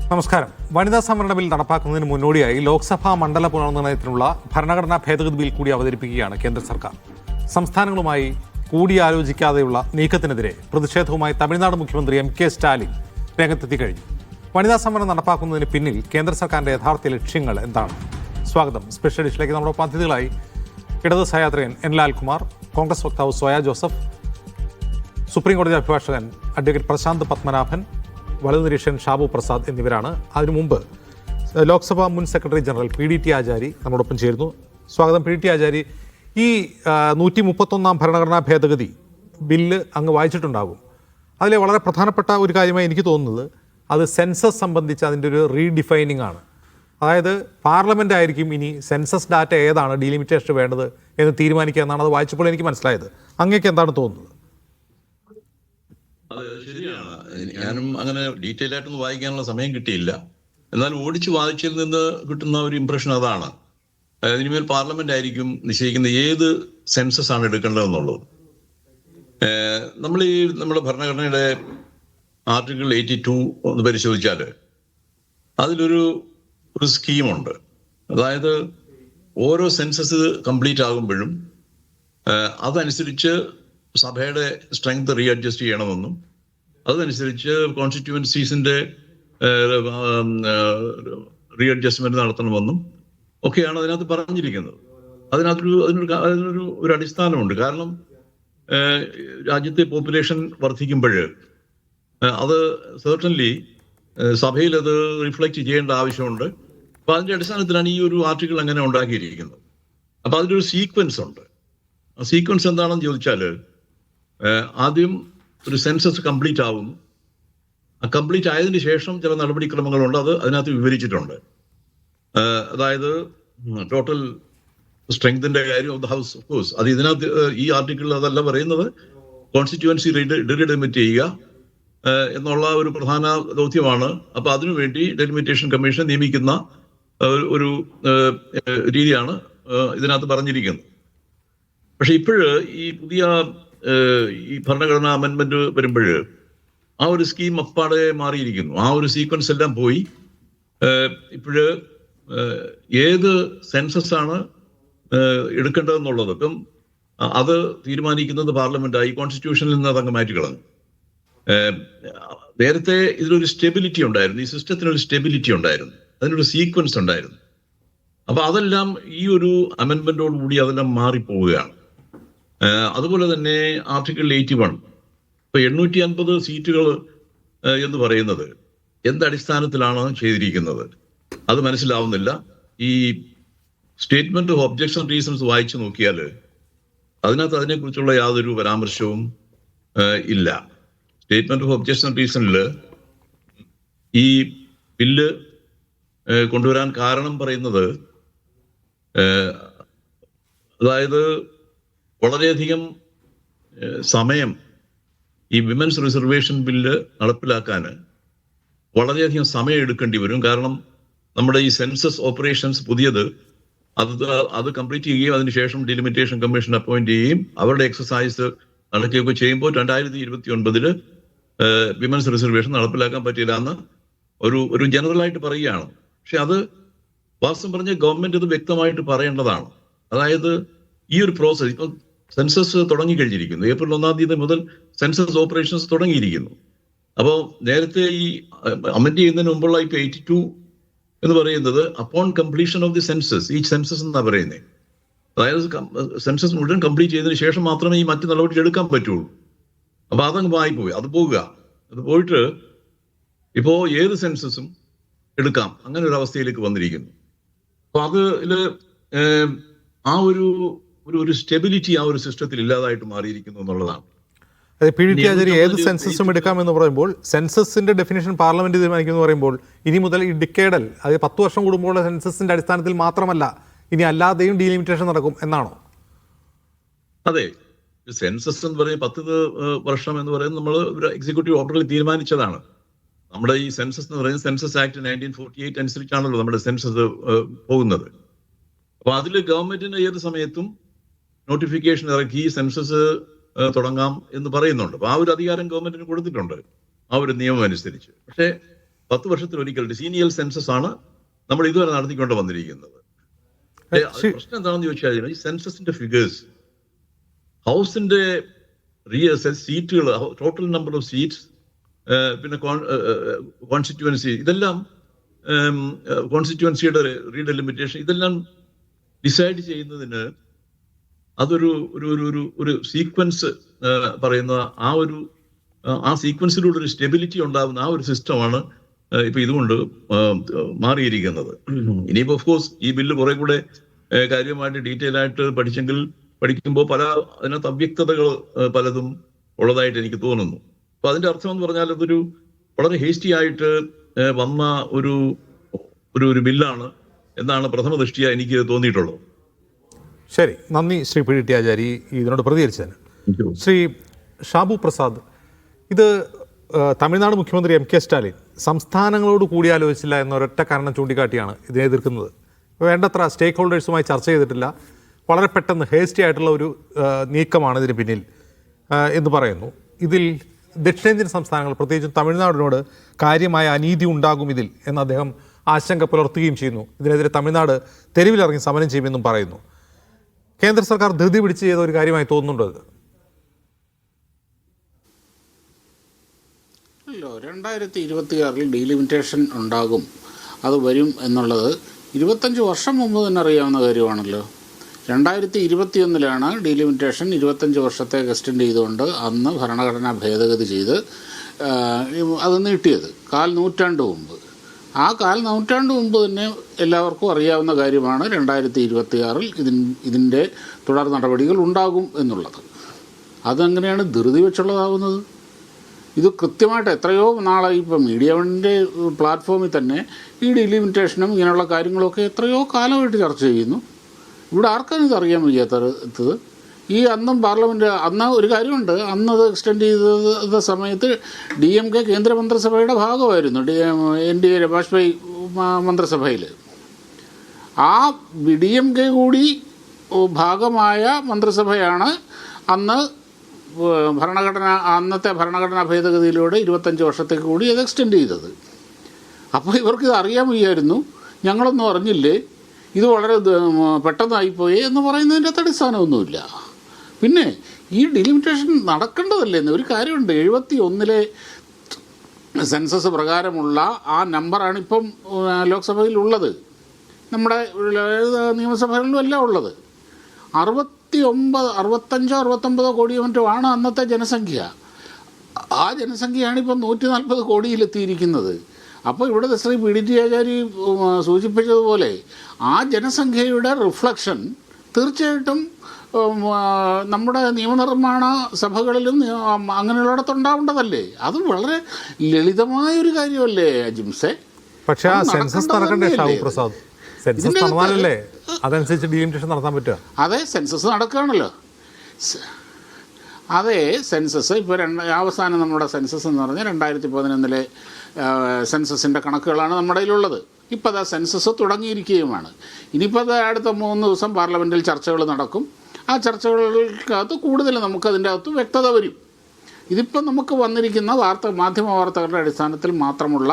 നമസ്കാരം. വനിതാ സംവരണ ബിൽ നടപ്പാക്കുന്നതിന് മുന്നോടിയായി ലോക്സഭാ മണ്ഡല പുനർനിർണയത്തിനുള്ള ഭരണഘടനാ ഭേദഗതി ബിൽ കൂടി അവതരിപ്പിക്കുകയാണ് കേന്ദ്ര സർക്കാർ. സംസ്ഥാനങ്ങളുമായി കൂടിയാലോചിക്കാതെയുള്ള നീക്കത്തിനെതിരെ പ്രതിഷേധവുമായി തമിഴ്നാട് മുഖ്യമന്ത്രി എം കെ സ്റ്റാലിൻ രംഗത്തെത്തി കഴിഞ്ഞു. വനിതാ സംവരണം നടപ്പാക്കുന്നതിന് പിന്നിൽ കേന്ദ്ര സർക്കാരിന്റെ യഥാർത്ഥ ലക്ഷ്യങ്ങൾ എന്താണ്? സ്വാഗതം. സ്പെഷ്യൽ എഡിഷനിലേക്ക് നമ്മുടെ അതിഥികളായി ഇടത് സഹയാത്രികൻ എൻ ലാൽകുമാർ, കോൺഗ്രസ് വക്താവ് സോയ ജോസഫ്, സുപ്രീം കോടതി അഭിഭാഷകൻ അഡ്വക്കേറ്റ് പ്രശാന്ത് പത്മനാഭൻ, വലതു നിരീക്ഷകൻ ഷാബു പ്രസാദ് എന്നിവരാണ്. അതിനു മുമ്പ് ലോക്സഭാ മുൻ സെക്രട്ടറി ജനറൽ PDT ആചാരി നമ്മോടൊപ്പം ചേരുന്നു. സ്വാഗതം PDT ആചാരി. ഈ 131 ഭരണഘടനാ ഭേദഗതി ബില്ല് അങ്ങ് വായിച്ചിട്ടുണ്ടാകും. അതിലെ വളരെ പ്രധാനപ്പെട്ട ഒരു കാര്യമായി എനിക്ക് തോന്നുന്നത് അത് സെൻസസ് സംബന്ധിച്ച് അതിൻ്റെ ഒരു റീഡിഫൈനിങ് ആണ്. അതായത് പാർലമെൻ്റ് ആയിരിക്കും ഇനി സെൻസസ് ഡാറ്റ ഏതാണ് ഡീലിമിറ്റേഷൻ വേണ്ടത് എന്ന് തീരുമാനിക്കുക എന്നാണ് അത് വായിച്ചപ്പോൾ എനിക്ക് മനസ്സിലായത്. അങ്ങേക്ക് എന്താണ് തോന്നുന്നത്? അതെ, ശരിയാണ്. ഞാനും അങ്ങനെ ഡീറ്റെയിൽ ആയിട്ടൊന്നും വായിക്കാനുള്ള സമയം കിട്ടിയില്ല. എന്നാൽ ഓടിച്ച് വായിച്ചതിൽ നിന്ന് കിട്ടുന്ന ഒരു ഇംപ്രഷൻ അതാണ്. ഇനിമേൽ പാർലമെന്റ് ആയിരിക്കും നിശ്ചയിക്കുന്ന ഏത് സെൻസസ് ആണ് എടുക്കേണ്ടതെന്നുള്ളത്. നമ്മുടെ ഭരണഘടനയുടെ ആർട്ടിക്കിൾ 82 ഒന്ന് പരിശോധിച്ചാൽ അതിലൊരു സ്കീമുണ്ട്. അതായത് ഓരോ സെൻസസ് കംപ്ലീറ്റ് ആകുമ്പോഴും അതനുസരിച്ച് സഭയുടെ സ്ട്രെങ്ത് റീഅഡ്ജസ്റ്റ് ചെയ്യണമെന്നും അതനുസരിച്ച് കോൺസ്റ്റിറ്റ്യുവൻസീസിന്റെ റീഅഡ്ജസ്റ്റ്മെന്റ് നടത്തണമെന്നും ഒക്കെയാണ് അതിനകത്ത് പറഞ്ഞിരിക്കുന്നത്. അതിനൊരു അടിസ്ഥാനമുണ്ട്. കാരണം രാജ്യത്തെ പോപ്പുലേഷൻ വർദ്ധിക്കുമ്പോൾ അത് സെർട്ടൻലി സഭയിൽ അത് റിഫ്ലക്റ്റ് ചെയ്യേണ്ട ആവശ്യമുണ്ട്. അപ്പൊ അതിന്റെ അടിസ്ഥാനത്തിലാണ് ഈ ഒരു ആർട്ടിക്കിൾ അങ്ങനെ ഉണ്ടാക്കിയിരിക്കുന്നത്. അപ്പൊ അതിലൊരു സീക്വൻസ് ഉണ്ട്. ആ സീക്വൻസ് എന്താണെന്ന് ചോദിച്ചാൽ ആദ്യം ഒരു സെൻസസ് കംപ്ലീറ്റ് ആവുന്നു. ആ കംപ്ലീറ്റ് ആയതിനു ശേഷം ചില നടപടിക്രമങ്ങളുണ്ട്. അത് അതിനകത്ത് വിവരിച്ചിട്ടുണ്ട്. അതായത് ടോട്ടൽ സ്ട്രെങ്തിന്റെ കാര്യം of the house of course അത് ഇതിനകത്ത് ഈ ആർട്ടിക്കിളിൽ അതല്ല പറയുന്നത്. കോൺസ്റ്റിറ്റ്യുവൻസി ഡെലിമിറ്റ് ചെയ്യുക എന്നുള്ള ഒരു പ്രധാന ദൗത്യമാണ്. അപ്പൊ അതിനുവേണ്ടി ഡെലിമിറ്റേഷൻ കമ്മീഷൻ നിയമിക്കുന്ന ഒരു രീതിയാണ് ഇതിനകത്ത് പറഞ്ഞിരിക്കുന്നത്. പക്ഷെ ഇപ്പോഴ് ഈ പുതിയ ഈ ഭരണഘടനാ അമെൻമെന്റ് വരുമ്പോൾ ആ ഒരു സ്കീം അപ്പാടെ മാറിയിരിക്കുന്നു. ആ ഒരു സീക്വൻസ് എല്ലാം പോയി. ഇപ്പോഴ് ഏത് സെൻസസ് ആണ് എടുക്കേണ്ടതെന്നുള്ളത് ഇപ്പം അത് തീരുമാനിക്കുന്നത് പാർലമെന്റായി. കോൺസ്റ്റിറ്റ്യൂഷനിൽ നിന്ന് അതങ്ങ് മാറ്റിക്കളഞ്ഞു. നേരത്തെ ഇതിലൊരു സ്റ്റെബിലിറ്റി ഉണ്ടായിരുന്നു. ഈ സിസ്റ്റത്തിനൊരു സ്റ്റെബിലിറ്റി ഉണ്ടായിരുന്നു. അതിനൊരു സീക്വൻസ് ഉണ്ടായിരുന്നു. അപ്പൊ അതെല്ലാം ഈ ഒരു അമെൻമെന്റോടുകൂടി അതെല്ലാം മാറിപ്പോവുകയാണ്. അതുപോലെ തന്നെ ആർട്ടിക്കിൾ 81 ഇപ്പൊ 850 സീറ്റുകൾ എന്ന് പറയുന്നത് എന്തടിസ്ഥാനത്തിലാണ് ചെയ്തിരിക്കുന്നത് അത് മനസ്സിലാവുന്നില്ല. ഈ സ്റ്റേറ്റ്മെന്റ് ഓഫ് ഒബ്ജക്ഷൻ റീസൺസ് വായിച്ചു നോക്കിയാൽ അതിനകത്ത് അതിനെക്കുറിച്ചുള്ള യാതൊരു പരാമർശവും ഇല്ല. സ്റ്റേറ്റ്മെന്റ് ഓഫ് ഒബ്ജക്ഷൻ റീസണിൽ ഈ ബില്ല് കൊണ്ടുവരാൻ കാരണം പറയുന്നത് അതായത് വളരെയധികം സമയം ഈ വിമൻസ് റിസർവേഷൻ ബില്ല് നടപ്പിലാക്കാൻ വളരെയധികം സമയം എടുക്കേണ്ടി വരും. കാരണം നമ്മുടെ ഈ സെൻസസ് ഓപ്പറേഷൻസ് പുതിയത് അത് കംപ്ലീറ്റ് ചെയ്യുകയും അതിനുശേഷം ഡിലിമിറ്റേഷൻ കമ്മീഷൻ അപ്പോയിന്റ് ചെയ്യുകയും അവരുടെ എക്സസൈസ് നടക്കുകയൊക്കെ ചെയ്യുമ്പോൾ 2029 വിമൻസ് റിസർവേഷൻ നടപ്പിലാക്കാൻ പറ്റില്ല എന്ന് ഒരു ജനറലായിട്ട് പറയുകയാണ്. പക്ഷെ അത് വാസ്തവം പറഞ്ഞ ഗവൺമെന്റ് ഇത് വ്യക്തമായിട്ട് പറയേണ്ടതാണ്. അതായത് ഈ ഒരു പ്രോസസ് ഇപ്പൊ സെൻസസ് തുടങ്ങിക്കഴിഞ്ഞിരിക്കുന്നു. ഏപ്രിൽ 1 തീയതി മുതൽ സെൻസസ് ഓപ്പറേഷൻസ് തുടങ്ങിയിരിക്കുന്നു. അപ്പോൾ നേരത്തെ ഈ അമെൻഡ് ചെയ്യുന്നതിന് മുമ്പുള്ള ഇപ്പൊ 82 എന്ന് പറയുന്നത് upon completion of the census, ഈ സെൻസസ് എന്നാ പറയുന്നത്. അതായത് സെൻസസ് മുഴുവൻ കംപ്ലീറ്റ് ചെയ്തതിനു ശേഷം മാത്രമേ ഈ മറ്റു നടപടി എടുക്കാൻ പറ്റുള്ളൂ. അപ്പൊ അതങ്ങ് വായിപ്പോയി. അത് പോയിട്ട് ഇപ്പോ ഏത് സെൻസസും എടുക്കാം അങ്ങനെ ഒരു അവസ്ഥയിലേക്ക് വന്നിരിക്കുന്നു. അപ്പൊ അതില് ആ ഒരു സ്റ്റെബിലിറ്റി ആ ഒരു സിസ്റ്റത്തിൽ ഇല്ലാതായിട്ട് മാറിയിരിക്കുന്നു എന്നുള്ളതാണ്. PDT ആചാരി, ഏത് സെൻസസും എടുക്കാമെന്ന് പറയുമ്പോൾ സെൻസസിന്റെ ഡെഫിനേഷൻ പാർലമെന്റ് തീരുമാനിക്കുമെന്ന് പറയുമ്പോൾ ഇനി മുതൽ ഈ ഡിക്കേഡൽ അതായത് 10 വർഷം കൂടുമ്പോൾ സെൻസസിന്റെ അടിസ്ഥാനത്തിൽ മാത്രമല്ല ഇനി അല്ലാതെയും ഡീലിമിറ്റേഷൻ നടക്കും എന്നാണോ? അതെ, സെൻസസ് എന്ന് പറയുന്നത് 10 വർഷം എന്ന് പറയുന്നത് നമ്മൾ ഒരു എക്സിക്യൂട്ടീവ് ഓർഡറിൽ തീരുമാനിച്ചതാണ്. നമ്മുടെ ഈ സെൻസസ് എന്ന് പറയുന്നത് സെൻസസ് ആക്ട് 1948 അനുസരിച്ചാണല്ലോ നമ്മുടെ സെൻസസ് പോകുന്നത്. അപ്പൊ അതിൽ ഗവൺമെന്റിന് ഏത് സമയത്തും നോട്ടിഫിക്കേഷൻ ഇറക്കി സെൻസസ് തുടങ്ങാം എന്ന് പറയുന്നുണ്ട്. അപ്പൊ ആ ഒരു അധികാരം ഗവൺമെന്റിന് കൊടുത്തിട്ടുണ്ട് ആ ഒരു നിയമം അനുസരിച്ച്. പക്ഷേ 10 വർഷത്തിലൊരിക്കൽ ഡെസീനിയൽ സെൻസസ് ആണ് നമ്മൾ ഇതുവരെ നടത്തിക്കൊണ്ട് വന്നിരിക്കുന്നത്. പ്രശ്നം എന്താണെന്ന് ചോദിച്ചാൽ ഈ സെൻസസിന്റെ ഫിഗേഴ്സ്, ഹൗസിന്റെ സീറ്റുകൾ, ടോട്ടൽ നമ്പർ ഓഫ് സീറ്റ്സ്, പിന്നെ കോൺസ്റ്റിറ്റ്യുവൻസി, ഇതെല്ലാം കോൺസ്റ്റിറ്റ്യുവൻസിയുടെ റീഡെലിമിറ്റേഷൻ, ഇതെല്ലാം ഡിസൈഡ് ചെയ്യുന്നതിന് അതൊരു ഒരു സീക്വൻസ് പറയുന്ന ആ സീക്വൻസിലൂടെ ഒരു സ്റ്റെബിലിറ്റി ഉണ്ടാകുന്ന ആ ഒരു സിസ്റ്റമാണ് ഇപ്പൊ ഇതുകൊണ്ട് മാറിയിരിക്കുന്നത്. ഇനിയിപ്പോ ഓഫ് കോഴ്സ് ഈ ബില്ല് കുറെ കൂടെ കാര്യമായിട്ട് ഡീറ്റെയിൽ ആയിട്ട് പഠിക്കുമ്പോൾ അതിനകത്ത് അവ്യക്തതകൾ പലതും ഉള്ളതായിട്ട് എനിക്ക് തോന്നുന്നു. അപ്പൊ അതിന്റെ അർത്ഥം എന്ന് പറഞ്ഞാൽ അതൊരു വളരെ ഹേസ്റ്റി ആയിട്ട് വന്ന ഒരു ബില്ലാണ് എന്നാണ് പ്രഥമ ദൃഷ്ടിയ എനിക്ക് തോന്നിയിട്ടുള്ളത്. ശരി, നന്ദി ശ്രീ പി ടി ആചാരി ഇതിനോട് പ്രതികരിച്ചതിന്. ശ്രീ ഷാബു പ്രസാദ്, ഇത് തമിഴ്നാട് മുഖ്യമന്ത്രി M.K. സ്റ്റാലിൻ സംസ്ഥാനങ്ങളോട് കൂടിയാലോചിച്ചില്ല എന്നൊരൊറ്റ കാരണം ചൂണ്ടിക്കാട്ടിയാണ് ഇതിനെ എതിർക്കുന്നത്. വേണ്ടത്ര സ്റ്റേക്ക് ഹോൾഡേഴ്സുമായി ചർച്ച ചെയ്തിട്ടില്ല, വളരെ പെട്ടെന്ന് ഹേസ്റ്റി ആയിട്ടുള്ള ഒരു നീക്കമാണ് ഇതിന് പിന്നിൽ എന്ന് പറയുന്നു. ഇതിൽ ദക്ഷിണേന്ത്യൻ സംസ്ഥാനങ്ങൾ, പ്രത്യേകിച്ചും തമിഴ്നാടിനോട് കാര്യമായ അനീതി ഉണ്ടാകും ഇതിൽ എന്ന് അദ്ദേഹം ആശങ്ക പുലർത്തുകയും ചെയ്യുന്നു. ഇതിനെതിരെ തമിഴ്നാട് തെരുവിലിറങ്ങി സമരം ചെയ്യുമെന്നും പറയുന്നു. കേന്ദ്ര സർക്കാർ ധൃതി പിടിച്ച് ചെയ്ത ഒരു കാര്യമായി തോന്നുന്നുണ്ടോ ഇത്? അല്ലോ, 2026 ഡീലിമിറ്റേഷൻ ഉണ്ടാകും, അത് വരും എന്നുള്ളത് 25 വർഷം മുമ്പ് തന്നെ അറിയാവുന്ന കാര്യമാണല്ലോ. 2021 ഡീലിമിറ്റേഷൻ 25 വർഷത്തേക്ക് എക്സ്റ്റെൻഡ് ചെയ്തുകൊണ്ട് അന്ന് ഭരണഘടനാ ഭേദഗതി ചെയ്ത് അത് നീട്ടിയത് 4 നൂറ്റാണ്ട് മുമ്പ്. ആ 4 നൂറ്റാണ്ട് മുമ്പ് തന്നെ എല്ലാവർക്കും അറിയാവുന്ന കാര്യമാണ് 2026 ഇതിൻ്റെ തുടർ നടപടികൾ ഉണ്ടാകും എന്നുള്ളത്. അതെങ്ങനെയാണ് ധൃതി വെച്ചുള്ളതാവുന്നത്? ഇത് കൃത്യമായിട്ട് എത്രയോ നാളായി ഇപ്പം മീഡിയ വണ്ണിൻ്റെ പ്ലാറ്റ്ഫോമിൽ തന്നെ ഈ ഡീലിമിറ്റേഷനും ഇങ്ങനെയുള്ള കാര്യങ്ങളൊക്കെ എത്രയോ കാലമായിട്ട് ചർച്ച ചെയ്യുന്നു. ഇവിടെ ആർക്കാണ് ഇത് അറിയാൻ വയ്യാത്തത്? ഈ അന്നും പാർലമെൻറ്റ് അന്ന് ഒരു കാര്യമുണ്ട്, അന്നത് എക്സ്റ്റെൻഡ് ചെയ്ത സമയത്ത് DMK കേന്ദ്രമന്ത്രിസഭയുടെ ഭാഗമായിരുന്നു, NDA വാജ്പേയി മന്ത്രിസഭയിൽ. ആ DMK കൂടി ഭാഗമായ മന്ത്രിസഭയാണ് അന്ന് അന്നത്തെ ഭരണഘടനാ ഭേദഗതിയിലൂടെ 25 വർഷത്തേക്ക് കൂടി അത് എക്സ്റ്റെൻഡ് ചെയ്തത്. അപ്പോൾ ഇവർക്കിത് അറിയാൻ വയ്യായിരുന്നു, ഞങ്ങളൊന്നും അറിഞ്ഞില്ലേ, ഇത് വളരെ പെട്ടെന്നായിപ്പോയി എന്ന് പറയുന്നതിൻ്റെ അകത്ത് അടിസ്ഥാനമൊന്നുമില്ല. പിന്നെ ഈ ഡിലിമിറ്റേഷൻ നടക്കേണ്ടതല്ലേ എന്ന് ഒരു കാര്യമുണ്ട്. 71 സെൻസസ് പ്രകാരമുള്ള ആ നമ്പറാണ് ഇപ്പം ലോക്സഭയിലുള്ളത്, നമ്മുടെ നിയമസഭകളിലും എല്ലാം ഉള്ളത്. 65-69 കോടിയോ മറ്റോ ആണ് അന്നത്തെ ജനസംഖ്യ. ആ ജനസംഖ്യയാണ് ഇപ്പം 140 കോടിയിലെത്തിയിരിക്കുന്നത്. അപ്പോൾ ഇവിടെ ശ്രീ PDT ആചാരി സൂചിപ്പിച്ചതുപോലെ ആ ജനസംഖ്യയുടെ റിഫ്ലക്ഷൻ തീർച്ചയായിട്ടും നമ്മുടെ നിയമനിർമ്മാണ സഭകളിലും അങ്ങനെയുള്ളിടത്തുണ്ടാവേണ്ടതല്ലേ. അത് വളരെ ലളിതമായൊരു കാര്യമല്ലേ ജിംസെ? പക്ഷേ ആ സെൻസസ് നടക്കണ്ടേ ഷാബു പ്രസാദ്? സെൻസസ് നടന്നാലല്ലേ അതനുസരിച്ച് ഡീലിമിറ്റേഷൻ നടത്താൻ പറ്റുക? അതെ, സെൻസസ് നടക്കുകയാണല്ലോ. അതെ, സെൻസസ് ഇപ്പോൾ അവസാനം നമ്മുടെ സെൻസസ് എന്ന് പറഞ്ഞാൽ 2011 സെൻസസിൻ്റെ കണക്കുകളാണ് നമ്മുടെ കയ്യിലുള്ളത്. ഇപ്പോൾ അത് സെൻസസ് തുടങ്ങിയിരിക്കുകയുമാണ്. ഇനിയിപ്പോൾ അത് അടുത്ത 3 ദിവസം പാർലമെൻറ്റിൽ ചർച്ചകൾ നടക്കും. ആ ചർച്ചകൾക്കകത്ത് കൂടുതൽ നമുക്കതിൻ്റെ അകത്ത് വ്യക്തത വരും. ഇതിപ്പോൾ നമുക്ക് വന്നിരിക്കുന്ന മാധ്യമ വാർത്തകളുടെ അടിസ്ഥാനത്തിൽ മാത്രമുള്ള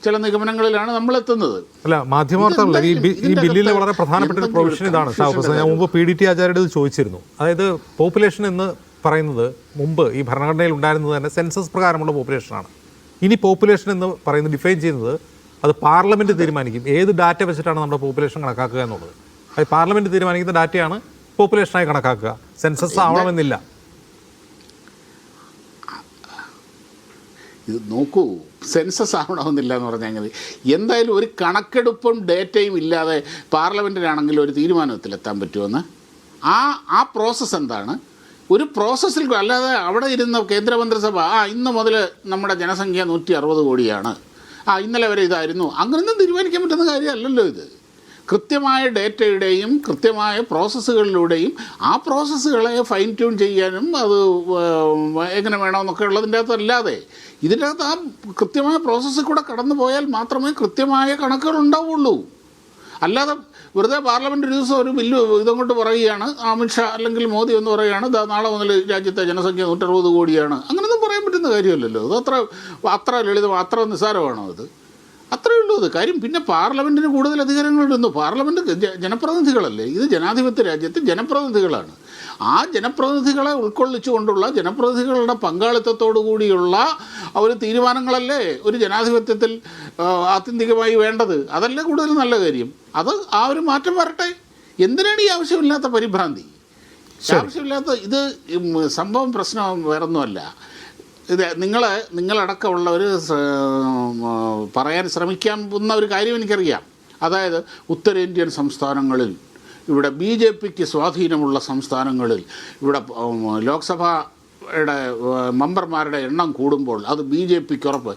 ചില നിഗമനങ്ങളിലാണ് നമ്മൾ എത്തുന്നത്. അല്ല, മാധ്യമ വാർത്തകളല്ല, ഈ ബില്ലിലെ വളരെ പ്രധാനപ്പെട്ട ഒരു പ്രൊവിഷൻ ഇതാണ് ഷാബു പ്രസാദ്. ഞാൻ മുമ്പ് PDT ആചാര്യയുടെ ചോദിച്ചിരുന്നു. അതായത് പോപ്പുലേഷൻ എന്ന് പറയുന്നത് മുമ്പ് ഈ ഭരണഘടനയിൽ ഉണ്ടായിരുന്നത് തന്നെ സെൻസസ് പ്രകാരമുള്ള പോപ്പുലേഷനാണ്. ഇനി പോപ്പുലേഷൻ എന്ന് പറയുന്നത് ഡിഫൈൻ ചെയ്യുന്നത് അത് പാർലമെൻറ്റ് തീരുമാനിക്കും ഏത് ഡാറ്റ വെച്ചിട്ടാണ് നമ്മുടെ പോപ്പുലേഷൻ കണക്കാക്കുക എന്നുള്ളത്. അത് പാർലമെൻറ്റ് തീരുമാനിക്കുന്ന ഡാറ്റയാണ് പോപ്പുലേഷനായി കണക്കാക്കുക. സെൻസസ് ആവണമെന്നില്ല. ഇത് നോക്കൂ, സെൻസസ് ആവണമെന്നില്ല എന്ന് പറഞ്ഞാൽ എന്തായാലും ഒരു കണക്കെടുപ്പും ഡേറ്റയും ഇല്ലാതെ പാർലമെൻറ്റിനാണെങ്കിൽ ഒരു തീരുമാനത്തിലെത്താൻ പറ്റുമെന്ന്? ആ പ്രോസസ്സ് എന്താണ്? ഒരു പ്രോസസ്സിൽ അല്ലാതെ അവിടെ ഇരുന്ന കേന്ദ്രമന്ത്രിസഭ ഇന്ന് മുതൽ നമ്മുടെ ജനസംഖ്യ 160 കോടിയാണ്, ഇന്നലെ വരെ ഇതായിരുന്നു, അങ്ങനെയൊന്നും തീരുമാനിക്കാൻ പറ്റുന്ന കാര്യമല്ലല്ലോ ഇത്. കൃത്യമായ ഡേറ്റയുടെയും കൃത്യമായ പ്രോസസ്സുകളിലൂടെയും ആ പ്രോസസ്സുകളെ ഫൈൻ ട്യൂൺ ചെയ്യാനും അത് എങ്ങനെ വേണമെന്നൊക്കെ ഉള്ളതിൻ്റെ അകത്തല്ലാതെ ഇതിൻ്റെ അകത്ത് ആ കൃത്യമായ പ്രോസസ്സിൽ കൂടെ കടന്നു പോയാൽ മാത്രമേ കൃത്യമായ കണക്കുകൾ ഉണ്ടാവുള്ളൂ. അല്ലാതെ വെറുതെ പാർലമെൻറ്റ് ഒരു ദിവസം ഒരു ബില്ല് ഇതങ്ങോട്ട് പറയുകയാണ്, അമിത്ഷാ അല്ലെങ്കിൽ മോദി എന്ന് പറയുകയാണ് നാളെ മുതൽ രാജ്യത്തെ ജനസംഖ്യ 160 കോടിയാണ്, അങ്ങനെയൊന്നും പറയാൻ പറ്റുന്ന കാര്യമല്ലല്ലോ. അത് അത്ര ലളിതം, അത്ര നിസ്സാരമാണോ അത്? അത്രയേ ഉള്ളൂ അത് കാര്യം. പിന്നെ പാർലമെൻറ്റിന് കൂടുതൽ അധികാരങ്ങളുണ്ടെന്നു. പാർലമെൻറ്റ് ജനപ്രതിനിധികളല്ലേ, ഇത് ജനാധിപത്യ രാജ്യത്ത് ജനപ്രതിനിധികളാണ്. ആ ജനപ്രതിനിധികളെ ഉൾക്കൊള്ളിച്ചുകൊണ്ടുള്ള ജനപ്രതിനിധികളുടെ പങ്കാളിത്തത്തോടു കൂടിയുള്ള ഒരു തീരുമാനങ്ങളല്ലേ ഒരു ജനാധിപത്യത്തിൽ ആത്യന്തികമായി വേണ്ടത്. അതല്ലേ കൂടുതൽ നല്ല കാര്യം. അത് ആ ഒരു മാറ്റം വരട്ടെ. എന്തിനാണ് ഈ ആവശ്യമില്ലാത്ത പരിഭ്രാന്തി? ആവശ്യമില്ലാത്ത ഇത് സംഭവം പ്രശ്നം വേറൊന്നുമല്ല. ഇത് നിങ്ങളടക്കമുള്ളവർ പറയാൻ ശ്രമിക്കാവുന്ന ഒരു കാര്യം എനിക്കറിയാം. അതായത് ഉത്തരേന്ത്യൻ സംസ്ഥാനങ്ങളിൽ, ഇവിടെ BJPക്ക് സ്വാധീനമുള്ള സംസ്ഥാനങ്ങളിൽ ഇവിടെ ലോക്സഭയുടെ മെമ്പർമാരുടെ എണ്ണം കൂടുമ്പോൾ അത് BJPക്ക് ഉറപ്പ്.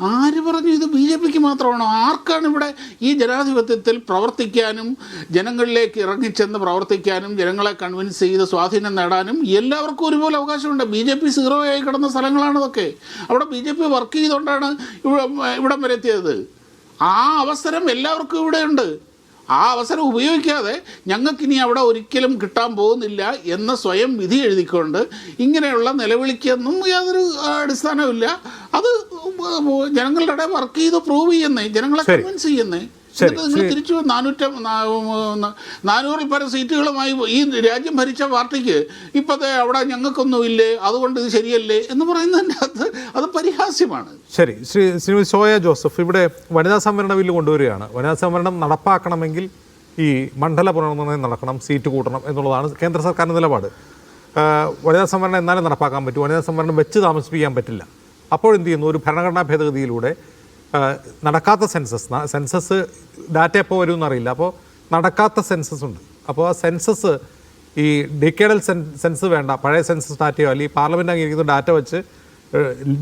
ആര് പറഞ്ഞു ഇത് BJPക്ക് മാത്രമാണോ? ആർക്കാണ് ഇവിടെ ഈ ജനാധിപത്യത്തിൽ പ്രവർത്തിക്കാനും ജനങ്ങളിലേക്ക് ഇറങ്ങിച്ചെന്ന് പ്രവർത്തിക്കാനും ജനങ്ങളെ കൺവിൻസ് ചെയ്ത് സ്വാധീനം നേടാനും എല്ലാവർക്കും ഒരുപോലെ അവകാശമുണ്ട്. BJP 0 ആയി കിടന്ന സ്ഥലങ്ങളാണതൊക്കെ. അവിടെ BJP വർക്ക് ചെയ്തുകൊണ്ടാണ് ഇവിടം വരെ എത്തിയത്. ആ അവസരം എല്ലാവർക്കും ഇവിടെയുണ്ട്. ആ അവസരം ഉപയോഗിക്കാതെ ഞങ്ങൾക്കിനി അവിടെ ഒരിക്കലും കിട്ടാൻ പോകുന്നില്ല എന്ന് സ്വയം വിധി എഴുതിക്കൊണ്ട് ഇങ്ങനെയുള്ള നിലവിളിക്കൊന്നും യാതൊരു അടിസ്ഥാനമില്ല. അത് ജനങ്ങളുടെ ഇടയിൽ വർക്ക് ചെയ്ത് പ്രൂവ് ചെയ്യുന്നേ, ജനങ്ങളെ കൺവിൻസ് ചെയ്യുന്നേ. എന്നിട്ട് നിങ്ങൾ തിരിച്ചു 400-ൽ പരം സീറ്റുകളുമായി ഈ രാജ്യം ഭരിച്ച പാർട്ടിക്ക് ഇപ്പോഴത്തെ അവിടെ ഞങ്ങൾക്കൊന്നുമില്ലേ, അതുകൊണ്ട് ഇത് ശരിയല്ലേ എന്ന് പറയുന്നതിൻ്റെ അകത്ത് അത് പരിഹാസ്യമാണ്. ശരി, ശ്രീ സോയ ജോസഫ്, ഇവിടെ വനിതാ സംവരണ ബില്ല് കൊണ്ടുവരികയാണ്. വനിതാ സംവരണം നടപ്പാക്കണമെങ്കിൽ ഈ മണ്ഡല പുനർനിർണ്ണയം നടക്കണം, സീറ്റ് കൂട്ടണം എന്നുള്ളതാണ് കേന്ദ്ര സർക്കാരിൻ്റെ നിലപാട്. വനിതാ സംവരണം എന്നാലും നടപ്പാക്കാൻ പറ്റും, വനിതാ സംവരണം വെച്ച് താമസിപ്പിക്കാൻ പറ്റില്ല. അപ്പോൾ എന്ത് ചെയ്യുന്നു? ഒരു ഭരണഘടനാ ഭേദഗതിയിലൂടെ നടക്കാത്ത സെൻസസ് ഡാറ്റ എപ്പോൾ വരുമെന്ന് അറിയില്ല. അപ്പോൾ നടക്കാത്ത സെൻസസ് ഉണ്ട്. അപ്പോൾ ആ സെൻസസ് ഈ ഡിക്കേഡൽ സെൻസ് വേണ്ട, പഴയ സെൻസസ് ഡാറ്റയോ അല്ലെങ്കിൽ പാർലമെൻറ്റ് അംഗീകരിക്കുന്ന ഡാറ്റ വെച്ച്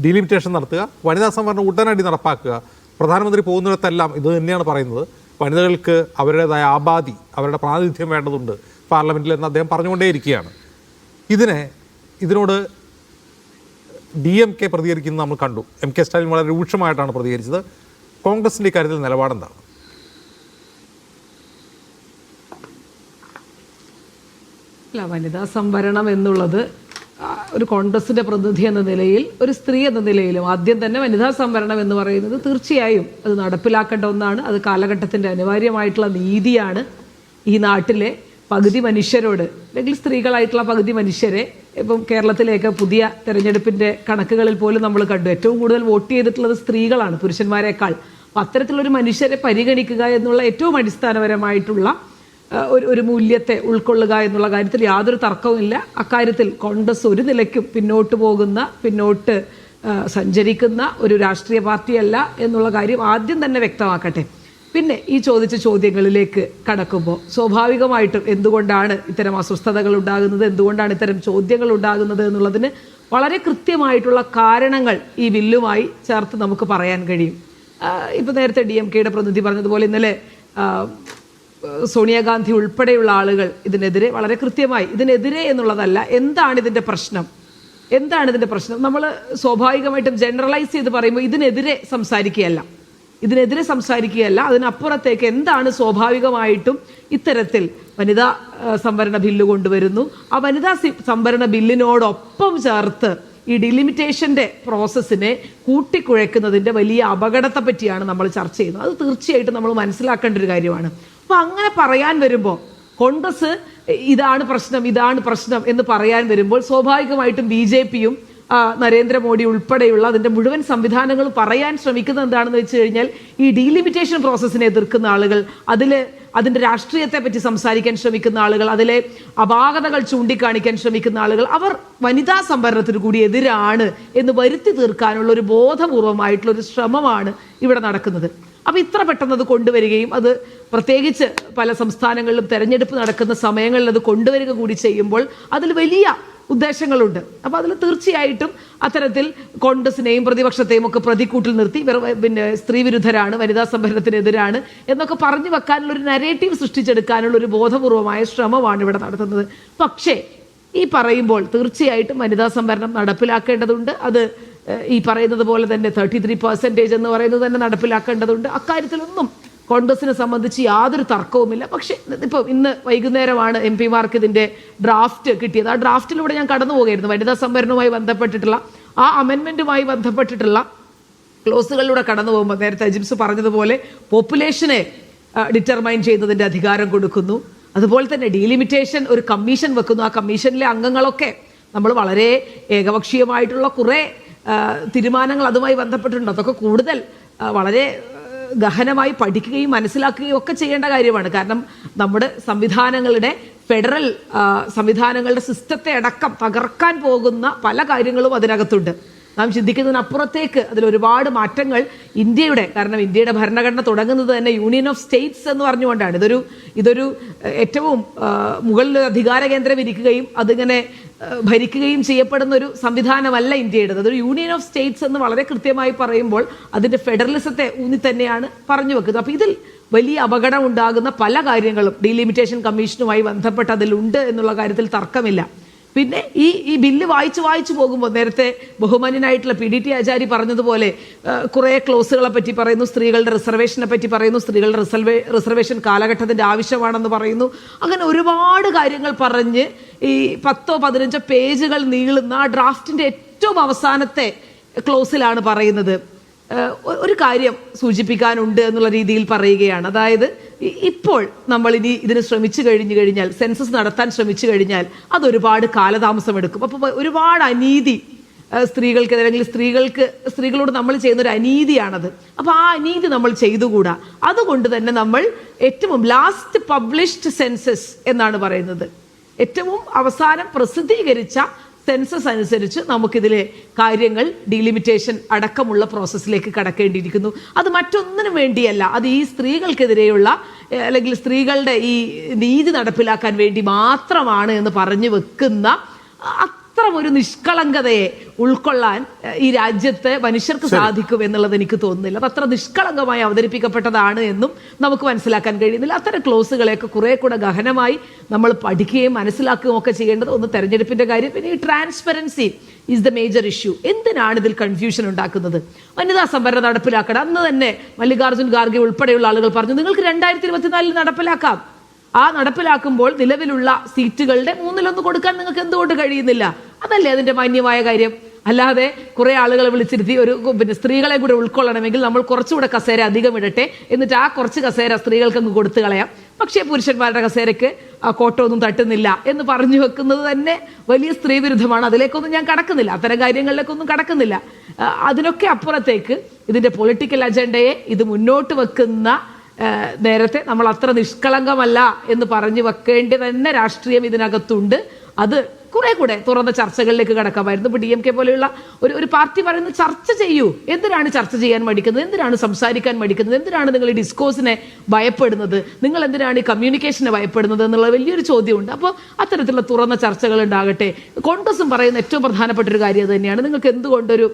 ഡിലിമിറ്റേഷൻ നടത്തുക, വനിതാ സംവരണം ഉടനടി നടപ്പാക്കുക. പ്രധാനമന്ത്രി പോകുന്നിടത്തെല്ലാം ഇത് തന്നെയാണ് പറയുന്നത്. വനിതകൾക്ക് അവരുടേതായ ആബാധി, അവരുടെ പ്രാതിനിധ്യം വേണ്ടതുണ്ട് പാർലമെൻറ്റിൽ എന്ന് അദ്ദേഹം പറഞ്ഞുകൊണ്ടേയിരിക്കുകയാണ്. ഇതിനോട് DMK പ്രതികരിക്കുന്നത് നമ്മൾ കണ്ടു. MK സ്റ്റാലിൻ വളരെ രൂക്ഷമായിട്ടാണ് പ്രതികരിച്ചത്. കോൺഗ്രസിൻ്റെ ഇക്കാര്യത്തിൽ നിലപാടെന്താണ്? അല്ല, വനിതാ സംവരണം എന്നുള്ളത് ഒരു കോൺഗ്രസിൻ്റെ പ്രതിനിധി എന്ന നിലയിൽ, ഒരു സ്ത്രീ എന്ന നിലയിലും ആദ്യം തന്നെ വനിതാ സംവരണം എന്ന് പറയുന്നത് തീർച്ചയായും അത് നടപ്പിലാക്കേണ്ട ഒന്നാണ്. അത് കാലഘട്ടത്തിൻ്റെ അനിവാര്യമായിട്ടുള്ള നീതിയാണ്. ഈ നാട്ടിലെ പകുതി മനുഷ്യരോട്, അല്ലെങ്കിൽ സ്ത്രീകളായിട്ടുള്ള പകുതി മനുഷ്യരെ, ഇപ്പം കേരളത്തിലേക്ക് പുതിയ തെരഞ്ഞെടുപ്പിൻ്റെ കണക്കുകളിൽ പോലും നമ്മൾ കണ്ടു, ഏറ്റവും കൂടുതൽ വോട്ട് ചെയ്തിട്ടുള്ളത് സ്ത്രീകളാണ് പുരുഷന്മാരെക്കാൾ. അപ്പം അത്തരത്തിലൊരു മനുഷ്യരെ പരിഗണിക്കുക എന്നുള്ള ഏറ്റവും അടിസ്ഥാനപരമായിട്ടുള്ള ഒരു മൂല്യത്തെ ഉൾക്കൊള്ളുക എന്നുള്ള കാര്യത്തിൽ യാതൊരു തർക്കവുമില്ല. അക്കാര്യത്തിൽ കോൺഗ്രസ് ഒരു നിലയ്ക്കും പിന്നോട്ട് സഞ്ചരിക്കുന്ന ഒരു രാഷ്ട്രീയ പാർട്ടിയല്ല എന്നുള്ള കാര്യം ആദ്യം തന്നെ വ്യക്തമാക്കട്ടെ. പിന്നെ ഈ ചോദിച്ച ചോദ്യങ്ങളിലേക്ക് കടക്കുമ്പോൾ സ്വാഭാവികമായിട്ടും എന്തുകൊണ്ടാണ് ഇത്തരം അസ്വസ്ഥതകൾ ഉണ്ടാകുന്നത്, എന്തുകൊണ്ടാണ് ഇത്തരം ചോദ്യങ്ങൾ ഉണ്ടാകുന്നത് എന്നുള്ളതിന് വളരെ കൃത്യമായിട്ടുള്ള കാരണങ്ങൾ ഈ ബില്ലുമായി ചേർത്ത് നമുക്ക് പറയാൻ കഴിയും. ഇപ്പോൾ നേരത്തെ DMKയുടെ പ്രതിനിധി പറഞ്ഞതുപോലെ ഇന്നലെ സോണിയാഗാന്ധി ഉൾപ്പെടെയുള്ള ആളുകൾ ഇതിനെതിരെ വളരെ കൃത്യമായി, ഇതിനെതിരെ എന്നുള്ളതല്ല, എന്താണ് ഇതിൻ്റെ പ്രശ്നം, നമ്മൾ സ്വാഭാവികമായിട്ടും ജനറലൈസ് ചെയ്ത് പറയുമ്പോൾ ഇതിനെതിരെ സംസാരിക്കുകയല്ല, അതിനപ്പുറത്തേക്ക് എന്താണ് സ്വാഭാവികമായിട്ടും ഇത്തരത്തിൽ വനിതാ സംവരണ ബില്ല് കൊണ്ടുവരുന്നു. ആ വനിതാ സംവരണ ബില്ലിനോടൊപ്പം ചേർത്ത് ഈ ഡിലിമിറ്റേഷൻ്റെ പ്രോസസ്സിനെ കൂട്ടിക്കുഴയ്ക്കുന്നതിൻ്റെ വലിയ അപകടത്തെ പറ്റിയാണ് നമ്മൾ ചർച്ച ചെയ്യുന്നത്. അത് തീർച്ചയായിട്ടും നമ്മൾ മനസ്സിലാക്കേണ്ട ഒരു കാര്യമാണ്. അപ്പോൾ അങ്ങനെ പറയാൻ വരുമ്പോൾ, കോൺഗ്രസ് ഇതാണ് പ്രശ്നം എന്ന് പറയാൻ വരുമ്പോൾ സ്വാഭാവികമായിട്ടും BJPയും നരേന്ദ്രമോദി ഉൾപ്പെടെയുള്ള അതിൻ്റെ മുഴുവൻ സംവിധാനങ്ങളും പറയാൻ ശ്രമിക്കുന്നത് എന്താണെന്ന് വെച്ച് കഴിഞ്ഞാൽ, ഈ ഡീലിമിറ്റേഷൻ പ്രോസസ്സിനെ എതിർക്കുന്ന ആളുകൾ, അതിൻ്റെ രാഷ്ട്രീയത്തെ പറ്റി സംസാരിക്കാൻ ശ്രമിക്കുന്ന ആളുകൾ, അതിലെ അപാകതകൾ ചൂണ്ടിക്കാണിക്കാൻ ശ്രമിക്കുന്ന ആളുകൾ, അവർ വനിതാ സംവരണത്തിന് കൂടി എതിരാണ് എന്ന് വരുത്തി തീർക്കാനുള്ള ഒരു ബോധപൂർവമായിട്ടുള്ള ഒരു ശ്രമമാണ് ഇവിടെ നടക്കുന്നത്. അപ്പോൾ ഇത്ര പെട്ടെന്ന് അത് കൊണ്ടുവരികയും അത് പ്രത്യേകിച്ച് പല സംസ്ഥാനങ്ങളിലും തെരഞ്ഞെടുപ്പ് നടക്കുന്ന സമയങ്ങളിൽ അത് കൊണ്ടുവരിക കൂടി ചെയ്യുമ്പോൾ അതിൽ വലിയ ഉദ്ദേശങ്ങളുണ്ട്. അപ്പോൾ അതിൽ തീർച്ചയായിട്ടും അത്തരത്തിൽ കോൺഗ്രസിനെയും പ്രതിപക്ഷത്തെയും ഒക്കെ പ്രതിക്കൂട്ടിൽ നിർത്തി പിന്നെ സ്ത്രീ വിരുദ്ധരാണ്, വനിതാ സംവരണത്തിനെതിരാണ് എന്നൊക്കെ പറഞ്ഞു വെക്കാനുള്ള ഒരു നരേറ്റീവ് സൃഷ്ടിച്ചെടുക്കാനുള്ള ഒരു ബോധപൂർവമായ ശ്രമമാണ് ഇവിടെ നടത്തുന്നത്. പക്ഷേ ഈ പറയുമ്പോൾ തീർച്ചയായിട്ടും വനിതാ സംവരണം നടപ്പിലാക്കേണ്ടതുണ്ട്. അത് ഈ പറയുന്നത് പോലെ തന്നെ 33% എന്ന് പറയുന്നത് തന്നെ നടപ്പിലാക്കേണ്ടതുണ്ട്. അക്കാര്യത്തിലൊന്നും കോൺഗ്രസിനെ സംബന്ധിച്ച് യാതൊരു തർക്കവുമില്ല. പക്ഷേ ഇപ്പോൾ ഇന്ന് വൈകുന്നേരമാണ് MP-മാർക്ക് ഇതിൻ്റെ ഡ്രാഫ്റ്റ് കിട്ടിയത്. ആ ഡ്രാഫ്റ്റിലൂടെ ഞാൻ കടന്നു പോകുകയായിരുന്നു. വനിതാ സംവരണവുമായി ബന്ധപ്പെട്ടിട്ടുള്ള ആ അമെൻമെൻറ്റുമായി ബന്ധപ്പെട്ടിട്ടുള്ള ക്ലോസുകളിലൂടെ കടന്നു പോകുമ്പോൾ നേരത്തെ അജിംസ് പറഞ്ഞതുപോലെ പോപ്പുലേഷനെ ഡിറ്റർമൈൻ ചെയ്യുന്നതിൻ്റെ അധികാരം കൊടുക്കുന്നു. അതുപോലെ തന്നെ ഡീലിമിറ്റേഷൻ ഒരു കമ്മീഷൻ വെക്കുന്നു. ആ കമ്മീഷനിലെ അംഗങ്ങളൊക്കെ നമ്മൾ വളരെ ഏകപക്ഷീയമായിട്ടുള്ള കുറേ തീരുമാനങ്ങൾ അതുമായി ബന്ധപ്പെട്ടിട്ടുണ്ട്. അതൊക്കെ കൂടുതൽ വളരെ ഗഹനമായി പഠിക്കുകയും മനസ്സിലാക്കുകയും ഒക്കെ ചെയ്യേണ്ട കാര്യമാണ്. കാരണം നമ്മുടെ സംവിധാനങ്ങളുടെ ഫെഡറൽ സംവിധാനങ്ങളുടെ സിസ്റ്റത്തെ അടക്കം തകർക്കാൻ പോകുന്ന പല കാര്യങ്ങളും അതിനകത്തുണ്ട്. നാം ചിന്തിക്കുന്നതിനപ്പുറത്തേക്ക് അതിലൊരുപാട് മാറ്റങ്ങൾ ഇന്ത്യയുടെ, കാരണം ഇന്ത്യയുടെ ഭരണഘടന തുടങ്ങുന്നത് തന്നെ യൂണിയൻ ഓഫ് സ്റ്റേറ്റ്സ് എന്ന് പറഞ്ഞുകൊണ്ടാണ്. ഇതൊരു ഏറ്റവും മുകളിൽ അധികാര കേന്ദ്രം ഇരിക്കുകയും അതിങ്ങനെ ഭരിക്കുകയും ചെയ്യപ്പെടുന്ന ഒരു സംവിധാനമല്ല ഇന്ത്യയുടേത്. അതൊരു യൂണിയൻ ഓഫ് സ്റ്റേറ്റ്സ് എന്ന് വളരെ കൃത്യമായി പറയുമ്പോൾ അതിൻ്റെ ഫെഡറലിസത്തെ ഊന്നി തന്നെയാണ് പറഞ്ഞു വെക്കുന്നത്. അപ്പോൾ ഇതിൽ വലിയ അപകടം ഉണ്ടാകുന്ന പല കാര്യങ്ങളും ഡീലിമിറ്റേഷൻ കമ്മീഷനുമായി ബന്ധപ്പെട്ട് അതിലുണ്ട് എന്നുള്ള കാര്യത്തിൽ തർക്കമില്ല. പിന്നെ ഈ ബില്ല് വായിച്ചു പോകുമ്പോൾ നേരത്തെ ബഹുമാന്യനായിട്ടുള്ള PDT ആചാരി പറഞ്ഞതുപോലെ കുറേ ക്ലോസുകളെ പറ്റി പറയുന്നു, സ്ത്രീകളുടെ റിസർവേഷനെ പറ്റി പറയുന്നു, സ്ത്രീകളുടെ റിസർവേഷൻ കാലഘട്ടത്തിൻ്റെ ആവശ്യമാണെന്ന് പറയുന്നു. അങ്ങനെ ഒരുപാട് കാര്യങ്ങൾ പറഞ്ഞ് ഈ 10-15 പേജുകൾ നീളുന്ന ആ ഡ്രാഫ്റ്റിൻ്റെ ഏറ്റവും അവസാനത്തെ ക്ലോസിലാണ് പറയുന്നത് ഒരു കാര്യം സൂചിപ്പിക്കാനുണ്ട് എന്നുള്ള രീതിയിൽ പറയുകയാണ്. അതായത് ഇപ്പോൾ നമ്മൾ ഇനി ഇതിന് ശ്രമിച്ചു കഴിഞ്ഞാൽ, സെൻസസ് നടത്താൻ ശ്രമിച്ചു കഴിഞ്ഞാൽ അതൊരുപാട് കാലതാമസം എടുക്കും. അപ്പോൾ ഒരുപാട് അനീതി സ്ത്രീകൾക്കെതിരെ, അല്ലെങ്കിൽ സ്ത്രീകളോട് നമ്മൾ ചെയ്യുന്ന ഒരു അനീതിയാണത്. അപ്പോൾ ആ അനീതി നമ്മൾ ചെയ്തുകൂടാ. അതുകൊണ്ട് തന്നെ നമ്മൾ ഏറ്റവും ലാസ്റ്റ് പബ്ലിഷ്ഡ് സെൻസസ് എന്നാണ് പറയുന്നത്, ഏറ്റവും അവസാനം പ്രസിദ്ധീകരിച്ച സെൻസസ് അനുസരിച്ച് നമുക്കിതിലെ കാര്യങ്ങൾ ഡീലിമിറ്റേഷൻ അടക്കമുള്ള പ്രോസസ്സിലേക്ക് കടക്കേണ്ടിയിരിക്കുന്നു. അത് മറ്റൊന്നിനും വേണ്ടിയല്ല, അത് ഈ സ്ത്രീകൾക്കെതിരെയുള്ള അല്ലെങ്കിൽ സ്ത്രീകളുടെ ഈ നീതി നടപ്പിലാക്കാൻ വേണ്ടി മാത്രമാണ് എന്ന് പറഞ്ഞു വെക്കുന്ന അത്ര ഒരു നിഷ്കളങ്കതയെ ഉൾക്കൊള്ളാൻ ഈ രാജ്യത്തെ മനുഷ്യർക്ക് സാധിക്കും എന്നുള്ളത് എനിക്ക് തോന്നുന്നില്ല. അത് അത്ര നിഷ്കളങ്കമായി അവതരിപ്പിക്കപ്പെട്ടതാണ് എന്നും നമുക്ക് മനസ്സിലാക്കാൻ കഴിയുന്നില്ല. അത്തരം ക്ലോസുകളെയൊക്കെ കുറെ കൂടെ ഗഹനമായി നമ്മൾ പഠിക്കുകയും മനസ്സിലാക്കുകയും ഒക്കെ ചെയ്യേണ്ടത് ഒന്ന് തെരഞ്ഞെടുപ്പിന്റെ കാര്യം. പിന്നെ ഈ transparency is the major issue. എന്തിനാണ് ഇതിൽ കൺഫ്യൂഷൻ ഉണ്ടാക്കുന്നത്? വനിതാ സംവരണം നടപ്പിലാക്കണം. അന്ന് തന്നെ മല്ലികാർജ്ജുൻ ഖാർഗെ ഉൾപ്പെടെയുള്ള ആളുകൾ പറഞ്ഞു നിങ്ങൾക്ക് 2024 നടപ്പിലാക്കാം. ആ നടപ്പിലാക്കുമ്പോൾ നിലവിലുള്ള സീറ്റുകളുടെ 1/3 കൊടുക്കാൻ നിങ്ങൾക്ക് എന്തുകൊണ്ട് കഴിയുന്നില്ല? അതല്ലേ അതിന്റെ മാന്യമായ കാര്യം. അല്ലാതെ കുറെ ആളുകളെ വിളിച്ചിരുത്തി പിന്നെ സ്ത്രീകളെ കൂടെ ഉൾക്കൊള്ളണമെങ്കിൽ നമ്മൾ കുറച്ചുകൂടെ കസേര അധികം ഇടട്ടെ, എന്നിട്ട് ആ കുറച്ച് കസേര സ്ത്രീകൾക്ക് അങ്ങ് കൊടുത്തു കളയാം, പക്ഷേ പുരുഷന്മാരുടെ കസേരയ്ക്ക് ആ കോട്ടൊന്നും തട്ടുന്നില്ല എന്ന് പറഞ്ഞു വെക്കുന്നത് തന്നെ വലിയ സ്ത്രീ വിരുദ്ധമാണ്. അതിലേക്കൊന്നും ഞാൻ കടക്കുന്നില്ല, അത്തരം കാര്യങ്ങളിലേക്കൊന്നും കടക്കുന്നില്ല. അതിനൊക്കെ അപ്പുറത്തേക്ക് ഇതിന്റെ പൊളിറ്റിക്കൽ അജണ്ടയെ ഇത് മുന്നോട്ട് വെക്കുന്ന നേരത്തെ നമ്മൾ അത്ര നിഷ്കളങ്കമല്ല എന്ന് പറഞ്ഞു വെക്കേണ്ടി തന്നെ രാഷ്ട്രീയം ഇതിനകത്തുണ്ട്. അത് കുറെ കൂടെ തുറന്ന ചർച്ചകളിലേക്ക് കടക്കാമായിരുന്നു. ഇപ്പോൾ DMK പോലെയുള്ള ഒരു പാർട്ടി പറയുന്നത് ചർച്ച ചെയ്യൂ. എന്തിനാണ് ചർച്ച ചെയ്യാൻ മടിക്കുന്നത്? എന്തിനാണ് സംസാരിക്കാൻ മടിക്കുന്നത്? എന്തിനാണ് നിങ്ങൾ ഈ ഡിസ്കോഴ്സിനെ ഭയപ്പെടുന്നത്? നിങ്ങൾ എന്തിനാണ് ഈ കമ്മ്യൂണിക്കേഷനെ ഭയപ്പെടുന്നത് എന്നുള്ള വലിയൊരു ചോദ്യമുണ്ട്. അപ്പോൾ അത്തരത്തിലുള്ള തുറന്ന ചർച്ചകൾ ഉണ്ടാകട്ടെ. കോൺഗ്രസും പറയുന്ന ഏറ്റവും പ്രധാനപ്പെട്ട ഒരു കാര്യം അത് തന്നെയാണ്. നിങ്ങൾക്ക് എന്തുകൊണ്ടൊരു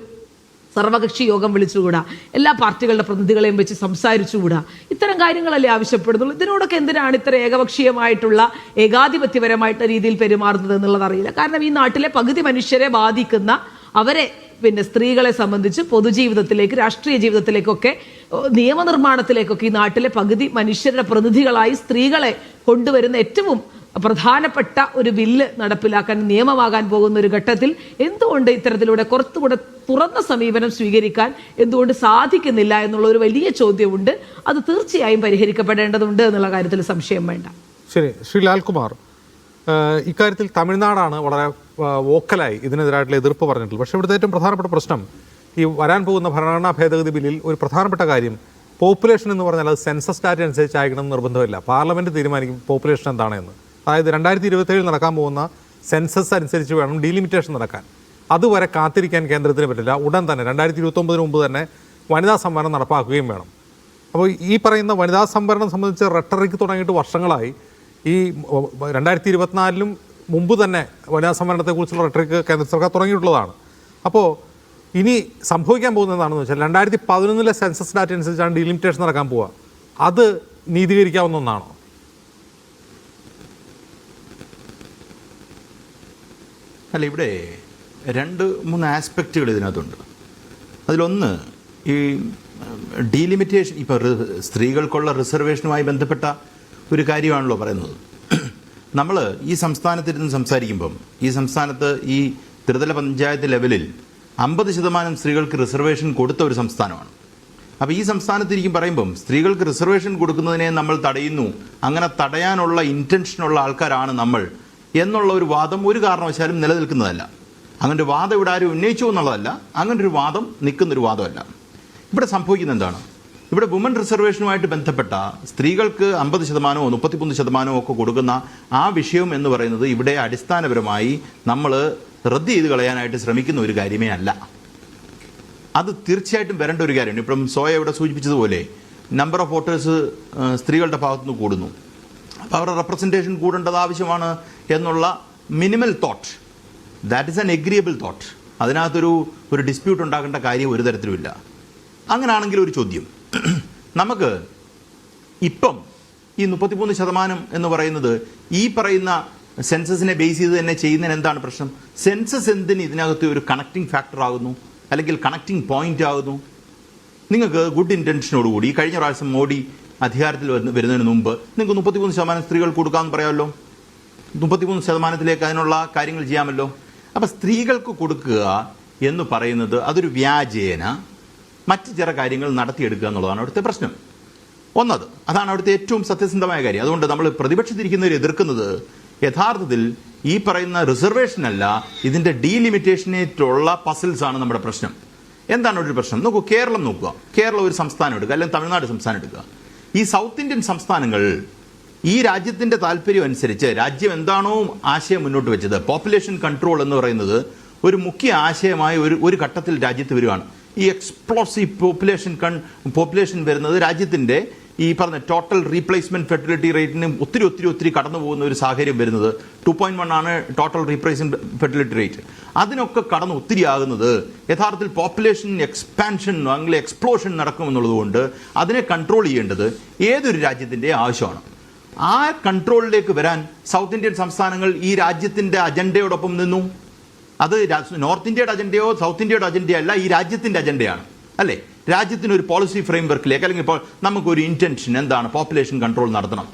സർവകക്ഷി യോഗം വിളിച്ചുകൂടാ? എല്ലാ പാർട്ടികളുടെ പ്രതിനിധികളെയും വെച്ച് സംസാരിച്ചുകൂടാ? ഇത്തരം കാര്യങ്ങളല്ലേ ആവശ്യപ്പെടുന്നുള്ളൂ. ഇതിനോടൊക്കെ എന്തിനാണ് ഇത്ര ഏകപക്ഷീയമായിട്ടുള്ള ഏകാധിപത്യപരമായിട്ടുള്ള രീതിയിൽ പെരുമാറുന്നത് എന്നുള്ളത് അറിയില്ല. കാരണം ഈ നാട്ടിലെ പകുതി മനുഷ്യരെ ബാധിക്കുന്ന അവരെ പിന്നെ സ്ത്രീകളെ സംബന്ധിച്ച് പൊതുജീവിതത്തിലേക്ക്, രാഷ്ട്രീയ ജീവിതത്തിലേക്കൊക്കെ, നിയമനിർമ്മാണത്തിലേക്കൊക്കെ ഈ നാട്ടിലെ പകുതി മനുഷ്യരുടെ പ്രതിനിധികളായി സ്ത്രീകളെ കൊണ്ടുവരുന്ന ഏറ്റവും പ്രധാനപ്പെട്ട ഒരു ബില്ല് നടപ്പിലാക്കാൻ, നിയമമാകാൻ പോകുന്ന ഒരു ഘട്ടത്തിൽ എന്തുകൊണ്ട് ഇത്തരത്തിലൂടെ കുറച്ചുകൂടെ തുറന്ന സമീപനം സ്വീകരിക്കാൻ എന്തുകൊണ്ട് സാധിക്കുന്നില്ല എന്നുള്ള ഒരു വലിയ ചോദ്യമുണ്ട്. അത് തീർച്ചയായും പരിഹരിക്കപ്പെടേണ്ടതുണ്ട് എന്നുള്ള കാര്യത്തിൽ സംശയം വേണ്ട. ശരി, ശ്രീ ലാൽകുമാർ, ഇക്കാര്യത്തിൽ തമിഴ്നാടാണ് വളരെ വോക്കലായി ഇതിനെതിരായിട്ടുള്ള എതിർപ്പ് പറഞ്ഞിട്ടുള്ളത്. പക്ഷേ ഇവിടുത്തെ ഏറ്റവും പ്രധാനപ്പെട്ട പ്രശ്നം ഈ വരാൻ പോകുന്ന ഭരണഘടനാ ഭേദഗതി ബില്ലിൽ ഒരു പ്രധാനപ്പെട്ട കാര്യം പോപ്പുലേഷൻ എന്ന് പറഞ്ഞാൽ അത് സെൻസസ് ഡാറ്റ അനുസരിച്ച് ആയിരിക്കണം എന്ന് നിർബന്ധമില്ല. പാർലമെന്റ് തീരുമാനിക്കും പോപ്പുലേഷൻ എന്താണെന്ന്. അതായത് 2027 നടക്കാൻ പോകുന്ന സെൻസസ് അനുസരിച്ച് വേണം ഡീലിമിറ്റേഷൻ നടക്കാൻ. അതുവരെ കാത്തിരിക്കാൻ കേന്ദ്രത്തിന് പറ്റില്ല. ഉടൻ തന്നെ 2029 മുമ്പ് തന്നെ വനിതാ സംവരണം നടപ്പാക്കുകയും വേണം. അപ്പോൾ ഈ പറയുന്ന വനിതാ സംവരണം സംബന്ധിച്ച് റെട്ടറിക്ക് തുടങ്ങിയിട്ട് വർഷങ്ങളായി. ഈ 2024 മുമ്പ് തന്നെ വനിതാ സംവരണത്തെക്കുറിച്ചുള്ള റെട്ടറിക്ക് കേന്ദ്ര സർക്കാർ തുടങ്ങിയിട്ടുള്ളതാണ്. അപ്പോൾ ഇനി സംഭവിക്കാൻ പോകുന്നത് എന്താണെന്ന് വെച്ചാൽ 2011 സെൻസസ് ഡാറ്റ അനുസരിച്ചാണ് ഡീലിമിറ്റേഷൻ നടക്കാൻ പോവുക. അത് നീതീകരിക്കാവുന്ന ഒന്നാണോ? അല്ല, ഇവിടെ 2-3 ആസ്പെക്റ്റുകൾ ഇതിനകത്തുണ്ട്. അതിലൊന്ന് ഈ ഡീലിമിറ്റേഷൻ, ഇപ്പോൾ സ്ത്രീകൾക്കുള്ള റിസർവേഷനുമായി ബന്ധപ്പെട്ട ഒരു കാര്യമാണല്ലോ പറയുന്നത്. നമ്മൾ ഈ സംസ്ഥാനത്തിരുന്ന് സംസാരിക്കുമ്പം ഈ സംസ്ഥാനത്ത് ഈ ത്രിതല പഞ്ചായത്ത് ലെവലിൽ 50% സ്ത്രീകൾക്ക് റിസർവേഷൻ കൊടുത്ത ഒരു സംസ്ഥാനമാണ്. അപ്പോൾ ഈ സംസ്ഥാനത്തിരിക്കും പറയുമ്പം സ്ത്രീകൾക്ക് റിസർവേഷൻ കൊടുക്കുന്നതിനെ നമ്മൾ തടയുന്നു, അങ്ങനെ തടയാനുള്ള ഇൻറ്റൻഷനുള്ള ആൾക്കാരാണ് നമ്മൾ എന്നുള്ള ഒരു വാദം ഒരു കാരണവശാലും നിലനിൽക്കുന്നതല്ല. അങ്ങനെ ഒരു വാദം ഇവിടെ ആരും ഉന്നയിച്ചു എന്നുള്ളതല്ല, അങ്ങനെ ഒരു വാദം നിൽക്കുന്നൊരു വാദമല്ല. ഇവിടെ സംഭവിക്കുന്നത് എന്താണ്? ഇവിടെ വുമൺ റിസർവേഷനുമായിട്ട് ബന്ധപ്പെട്ട സ്ത്രീകൾക്ക് 50%, 33% ഒക്കെ കൊടുക്കുന്ന ആ വിഷയം എന്ന് പറയുന്നത് ഇവിടെ അടിസ്ഥാനപരമായി നമ്മൾ റദ്ദ് ചെയ്ത് കളയാനായിട്ട് ശ്രമിക്കുന്ന ഒരു കാര്യമേ അല്ല. അത് തീർച്ചയായിട്ടും വരേണ്ട ഒരു കാര്യമാണ്. ഇപ്പം സോയ ഇവിടെ സൂചിപ്പിച്ചതുപോലെ നമ്പർ ഓഫ് വോട്ടേഴ്സ് സ്ത്രീകളുടെ ഭാഗത്തുനിന്ന് കൂടുന്നു, അപ്പോൾ അവരുടെ റെപ്രസെൻറ്റേഷൻ കൂടേണ്ടത് ആവശ്യമാണ് എന്നുള്ള minimal thought, that is an agreeable thought. അതിനകത്തൊരു ഡിസ്പ്യൂട്ട് ഉണ്ടാക്കേണ്ട കാര്യം ഒരു തരത്തിലുമില്ല. അങ്ങനെയാണെങ്കിൽ ഒരു ചോദ്യം, നമുക്ക് ഇപ്പം ഈ 33% എന്ന് പറയുന്നത് ഈ പറയുന്ന സെൻസസിനെ ബേസ് ചെയ്ത് തന്നെ ചെയ്യുന്നതിന് എന്താണ് പ്രശ്നം? സെൻസസ് എന്തിന് ഇതിനകത്ത് ഒരു കണക്റ്റിംഗ് ഫാക്ടർ ആകുന്നു, അല്ലെങ്കിൽ കണക്റ്റിംഗ് പോയിന്റ് ആകുന്നു? നിങ്ങൾക്ക് ഗുഡ് ഇൻറ്റൻഷനോടുകൂടി കഴിഞ്ഞ പ്രാവശ്യം മോഡി അധികാരത്തിൽ വരുന്നതിന് മുമ്പ് നിങ്ങൾക്ക് 33% സ്ത്രീകൾ കൊടുക്കാമെന്ന് പറയാമല്ലോ, 33%ത്തിലേക്ക് അതിനുള്ള കാര്യങ്ങൾ ചെയ്യാമല്ലോ. അപ്പം സ്ത്രീകൾക്ക് കൊടുക്കുക എന്ന് പറയുന്നത് അതൊരു വ്യാജേന മറ്റ് ചില കാര്യങ്ങൾ നടത്തിയെടുക്കുക എന്നുള്ളതാണ് അവിടുത്തെ പ്രശ്നം. അതാണ് അവിടുത്തെ ഏറ്റവും സത്യസന്ധമായ കാര്യം. അതുകൊണ്ട് നമ്മൾ പ്രതിപക്ഷത്തിരിക്കുന്നവർ എതിർക്കുന്നത് യഥാർത്ഥത്തിൽ ഈ പറയുന്ന റിസർവേഷൻ അല്ല, ഇതിൻ്റെ ഡീലിമിറ്റേഷനായിട്ടുള്ള പസിൽസ് ആണ് നമ്മുടെ പ്രശ്നം. എന്താണ് ഒരു പ്രശ്നം? നോക്കൂ, കേരളം നോക്കുക. കേരളം ഒരു സംസ്ഥാനം എടുക്കുക, അല്ലെങ്കിൽ തമിഴ്നാട് സംസ്ഥാനം എടുക്കുക. ഈ സൗത്ത് ഇന്ത്യൻ സംസ്ഥാനങ്ങൾ ഈ രാജ്യത്തിൻ്റെ താല്പര്യം അനുസരിച്ച് രാജ്യം എന്താണോ ആശയം മുന്നോട്ട് വെച്ചത്, പോപ്പുലേഷൻ കൺട്രോൾ എന്ന് പറയുന്നത് ഒരു മുഖ്യ ആശയമായി ഒരു ഘട്ടത്തിൽ രാജ്യത്ത് വരികയാണ്. ഈ എക്സ്പ്ലോസീവ് പോപ്പുലേഷൻ വരുന്നത് രാജ്യത്തിൻ്റെ ഈ പറഞ്ഞ ടോട്ടൽ റീപ്ലേസ്മെന്റ് ഫെർട്ടിലിറ്റി റേറ്റിന് ഒത്തിരി കടന്നു പോകുന്ന ഒരു സാഹചര്യം വരുന്നത് 2.1 ആണ് ടോട്ടൽ റീപ്ലേസ്മെന്റ് ഫെർട്ടിലിറ്റി റേറ്റ്. അതിനൊക്കെ കടന്ന് ഒത്തിരി ആകുന്നത് യഥാർത്ഥത്തിൽ പോപ്പുലേഷൻ എക്സ്പാൻഷൻ അല്ലെങ്കിൽ എക്സ്പ്ലോഷൻ നടക്കുമെന്നുള്ളതുകൊണ്ട് അതിനെ കൺട്രോൾ ചെയ്യേണ്ടത് ഏതൊരു രാജ്യത്തിൻ്റെ ആവശ്യമാണ്. ആ കൺട്രോളിലേക്ക് വരാൻ സൗത്ത് ഇന്ത്യൻ സംസ്ഥാനങ്ങൾ ഈ രാജ്യത്തിൻ്റെ അജണ്ടയോടൊപ്പം നിന്നു. അത് നോർത്ത് ഇന്ത്യയുടെ അജണ്ടയോ സൗത്ത് ഇന്ത്യയുടെ അജണ്ടയോ അല്ല, ഈ രാജ്യത്തിൻ്റെ അജണ്ടയാണ്, അല്ലേ? രാജ്യത്തിനൊരു പോളിസി ഫ്രെയിംവർക്കിലേക്ക്, അല്ലെങ്കിൽ ഇപ്പോൾ നമുക്കൊരു ഇൻറ്റൻഷൻ എന്താണ്, പോപ്പുലേഷൻ കൺട്രോൾ നടത്തണം.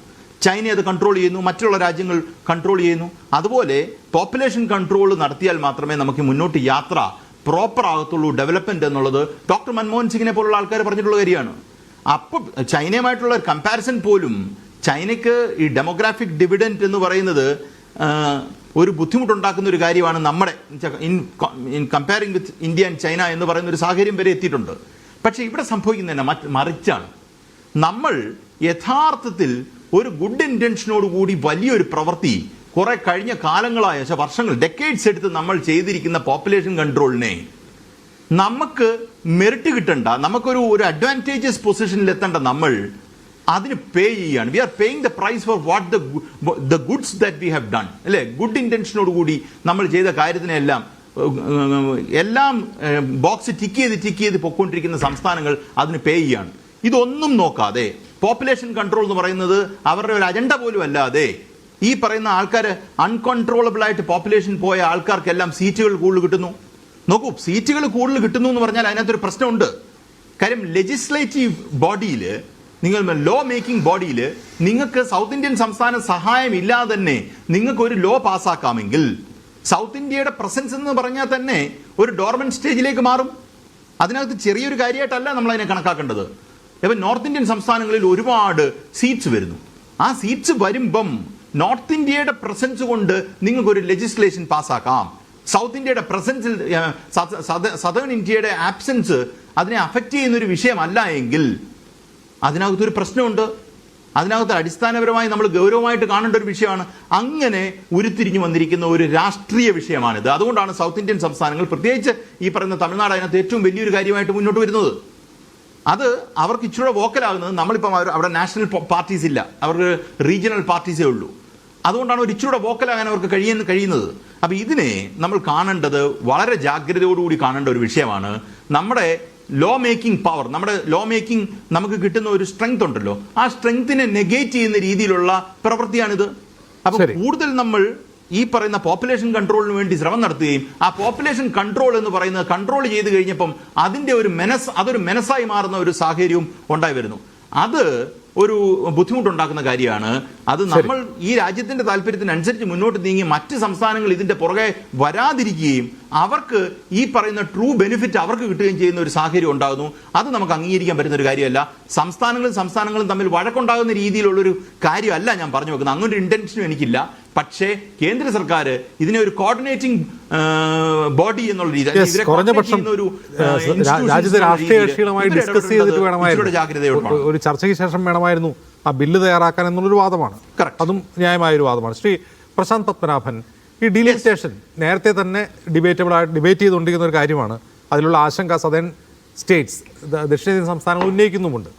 ചൈന അത് കൺട്രോൾ ചെയ്യുന്നു, മറ്റുള്ള രാജ്യങ്ങൾ കൺട്രോൾ ചെയ്യുന്നു. അതുപോലെ പോപ്പുലേഷൻ കൺട്രോൾ നടത്തിയാൽ മാത്രമേ നമുക്ക് മുന്നോട്ട് യാത്ര പ്രോപ്പർ ആകത്തുള്ളൂ, ഡെവലപ്മെന്റ് എന്നുള്ളത് ഡോക്ടർ മൻമോഹൻ സിംഗിനെ പോലുള്ള ആൾക്കാർ പറഞ്ഞിട്ടുള്ള കാര്യമാണ്. അപ്പോൾ ചൈനയുമായിട്ടുള്ള കമ്പാരിസൺ പോലും ചൈനയ്ക്ക് ഈ ഡെമോഗ്രാഫിക് ഡിവിഡൻറ്റ് എന്ന് പറയുന്നത് ഒരു ബുദ്ധിമുട്ടുണ്ടാക്കുന്ന ഒരു കാര്യമാണ്. നമ്മുടെ in comparing with India and China എന്ന് പറയുന്ന ഒരു സാഹചര്യം വരെ എത്തിയിട്ടുണ്ട്. പക്ഷേ ഇവിടെ സംഭവിക്കുന്നതന്നെ മറിച്ചാണ്. നമ്മൾ യഥാർത്ഥത്തിൽ ഒരു ഗുഡ് ഇൻറ്റൻഷനോടുകൂടി വലിയൊരു പ്രവൃത്തി കുറെ കഴിഞ്ഞ കാലങ്ങളായ വർഷങ്ങൾ ഡെക്കേഡ്സ് എടുത്ത് നമ്മൾ ചെയ്തിരിക്കുന്ന പോപ്പുലേഷൻ കൺട്രോളിനെ നമുക്ക് മെറിറ്റ് കിട്ടണ്ട, നമുക്കൊരു അഡ്വാൻറ്റേജസ് പൊസിഷനിൽ എത്തേണ്ട നമ്മൾ അതിന് പേ ചെയ്യാണ്. We are paying the price for what the goods that we have done, അല്ലേ? ഗുഡ് ഇൻറ്റൻഷനോടുകൂടി നമ്മൾ ചെയ്ത കാര്യത്തിനെല്ലാം ബോക്സ് ടിക്ക് ചെയ്ത് പൊയ്ക്കൊണ്ടിരിക്കുന്ന സംസ്ഥാനങ്ങൾ അതിന് പേ ചെയ്യാണ്. ഇതൊന്നും നോക്കാതെ പോപ്പുലേഷൻ കൺട്രോൾ എന്ന് പറയുന്നത് അവരുടെ ഒരു അജണ്ട പോലും അല്ലാതെ ഈ പറയുന്ന ആൾക്കാർ അൺകൺട്രോളബിൾ ആയിട്ട് പോപ്പുലേഷൻ പോയ ആൾക്കാർക്കെല്ലാം സീറ്റുകൾ കൂടുതൽ കിട്ടുന്നു. നോക്കൂ, സീറ്റുകൾ കൂടുതൽ കിട്ടുന്നു എന്ന് പറഞ്ഞാൽ അതിനകത്തൊരു പ്രശ്നമുണ്ട്. കാര്യം ലെജിസ്ലേറ്റീവ് ബോഡിയിൽ, നിങ്ങൾ ലോ മേക്കിംഗ് ബോഡിയിൽ നിങ്ങൾക്ക് സൗത്ത് ഇന്ത്യൻ സംസ്ഥാന സഹായം ഇല്ലാതെ തന്നെ നിങ്ങൾക്ക് ഒരു ലോ പാസ്സാക്കാമെങ്കിൽ സൗത്ത് ഇന്ത്യയുടെ പ്രസൻസ് എന്ന് പറഞ്ഞാൽ തന്നെ ഒരു ഡോർമെന്റ് സ്റ്റേജിലേക്ക് മാറും. അതിനകത്ത് ചെറിയൊരു കാര്യമായിട്ടല്ല നമ്മൾ അതിനെ കണക്കാക്കേണ്ടത്. ഇപ്പം നോർത്ത് ഇന്ത്യൻ സംസ്ഥാനങ്ങളിൽ ഒരുപാട് സീറ്റ്സ് വരുന്നു. ആ സീറ്റ്സ് വരുമ്പം നോർത്ത് ഇന്ത്യയുടെ പ്രസൻസ് കൊണ്ട് നിങ്ങൾക്കൊരു ലെജിസ്ലേഷൻ പാസ്സാക്കാം. സൗത്ത് ഇന്ത്യയുടെ പ്രസൻസിൽ സദേൺ ഇന്ത്യയുടെ ആബ്സെൻസ് അതിനെ അഫക്റ്റ് ചെയ്യുന്ന ഒരു വിഷയമല്ല എങ്കിൽ അതിനകത്തൊരു പ്രശ്നമുണ്ട്. അതിനകത്ത് അടിസ്ഥാനപരമായി നമ്മൾ ഗൗരവമായിട്ട് കാണേണ്ട ഒരു വിഷയമാണ്. അങ്ങനെ ഉരുത്തിരിഞ്ഞു വന്നിരിക്കുന്ന ഒരു രാഷ്ട്രീയ വിഷയമാണിത്. അതുകൊണ്ടാണ് സൗത്ത് ഇന്ത്യൻ സംസ്ഥാനങ്ങൾ, പ്രത്യേകിച്ച് ഈ പറയുന്ന തമിഴ്നാട്, അതിനകത്ത് ഏറ്റവും വലിയൊരു കാര്യമായിട്ട് മുന്നോട്ട് വരുന്നത്. അത് അവർക്ക് ഇച്ചിരി വോക്കലാകുന്നത്. നമ്മളിപ്പം അവിടെ നാഷണൽ പാർട്ടീസ് ഇല്ല, അവർക്ക് റീജിയണൽ പാർട്ടീസേ ഉള്ളൂ. അതുകൊണ്ടാണ് ഒരു ഇച്ചിരി വോക്കലാകാൻ അവർക്ക് കഴിയുന്നത്. അപ്പം ഇതിനെ നമ്മൾ കാണേണ്ടത് വളരെ ജാഗ്രതയോടുകൂടി കാണേണ്ട ഒരു വിഷയമാണ്. നമ്മുടെ ലോ മേക്കിംഗ് പവർ, നമ്മുടെ ലോ മേക്കിംഗ് നമുക്ക് കിട്ടുന്ന ഒരു സ്ട്രെങ്ത് ഉണ്ടല്ലോ, ആ സ്ട്രെങ്തിനെ നെഗേറ്റ് ചെയ്യുന്ന രീതിയിലുള്ള പ്രവൃത്തിയാണിത്. അപ്പം കൂടുതൽ നമ്മൾ ഈ പറയുന്ന പോപ്പുലേഷൻ കൺട്രോളിന് വേണ്ടി ശ്രമം നടത്തുകയും ആ പോപ്പുലേഷൻ കൺട്രോൾ എന്ന് പറയുന്നത് കൺട്രോൾ ചെയ്ത് കഴിഞ്ഞപ്പം അതിൻ്റെ അതൊരു മെനസായി മാറുന്ന ഒരു സാഹചര്യവും ഉണ്ടായി വരുന്നു. അത് ഒരു ബുദ്ധിമുട്ടുണ്ടാക്കുന്ന കാര്യമാണ്. അത് നമ്മൾ ഈ രാജ്യത്തിന്റെ താല്പര്യത്തിനനുസരിച്ച് മുന്നോട്ട് നീങ്ങി മറ്റ് സംസ്ഥാനങ്ങൾ ഇതിന്റെ പുറകെ വരാതിരിക്കുകയും അവർക്ക് ഈ പറയുന്ന ട്രൂ ബെനിഫിറ്റ് അവർക്ക് കിട്ടുകയും ചെയ്യുന്ന ഒരു സാഹചര്യം ഉണ്ടാകുന്നു. അത് നമുക്ക് അംഗീകരിക്കാൻ പറ്റുന്ന ഒരു കാര്യമല്ല. സംസ്ഥാനങ്ങളും തമ്മിൽ വഴക്കുണ്ടാകുന്ന രീതിയിലുള്ളൊരു കാര്യമല്ല ഞാൻ പറഞ്ഞു വെക്കുന്നത്. അങ്ങനെ ഒരു ഇന്റൻഷനും എനിക്കില്ല. പക്ഷേ കേന്ദ്ര സർക്കാർ ഇതിനെ ഒരു കോർഡിനേറ്റിംഗ് ബോഡി എന്നുള്ള രീതിയിൽ കുറഞ്ഞപക്ഷം രാജ്യത്തെ രാഷ്ട്രീയ കക്ഷികളുമായി ഡിസ്കസ് ചെയ്തിട്ട് വേണമായിരുന്നു, ഒരു ചർച്ചയ്ക്ക് ശേഷം വേണമായിരുന്നു ആ ബില്ല് തയ്യാറാക്കാൻ എന്നുള്ളൊരു വാദമാണ്. അതും ന്യായമായൊരു വാദമാണ്. ശ്രീ പ്രശാന്ത് പത്മനാഭൻ, ഈ ഡീലിമിറ്റേഷൻ നേരത്തെ തന്നെ ഡിബേറ്റ് ചെയ്തുകൊണ്ടിരിക്കുന്ന ഒരു കാര്യമാണ്. അതിലുള്ള ആശങ്ക സദേൺ സ്റ്റേറ്റ്സ്, ദക്ഷിണേന്ത്യൻ സംസ്ഥാനങ്ങൾ ഉന്നയിക്കുന്നുമുണ്ട്.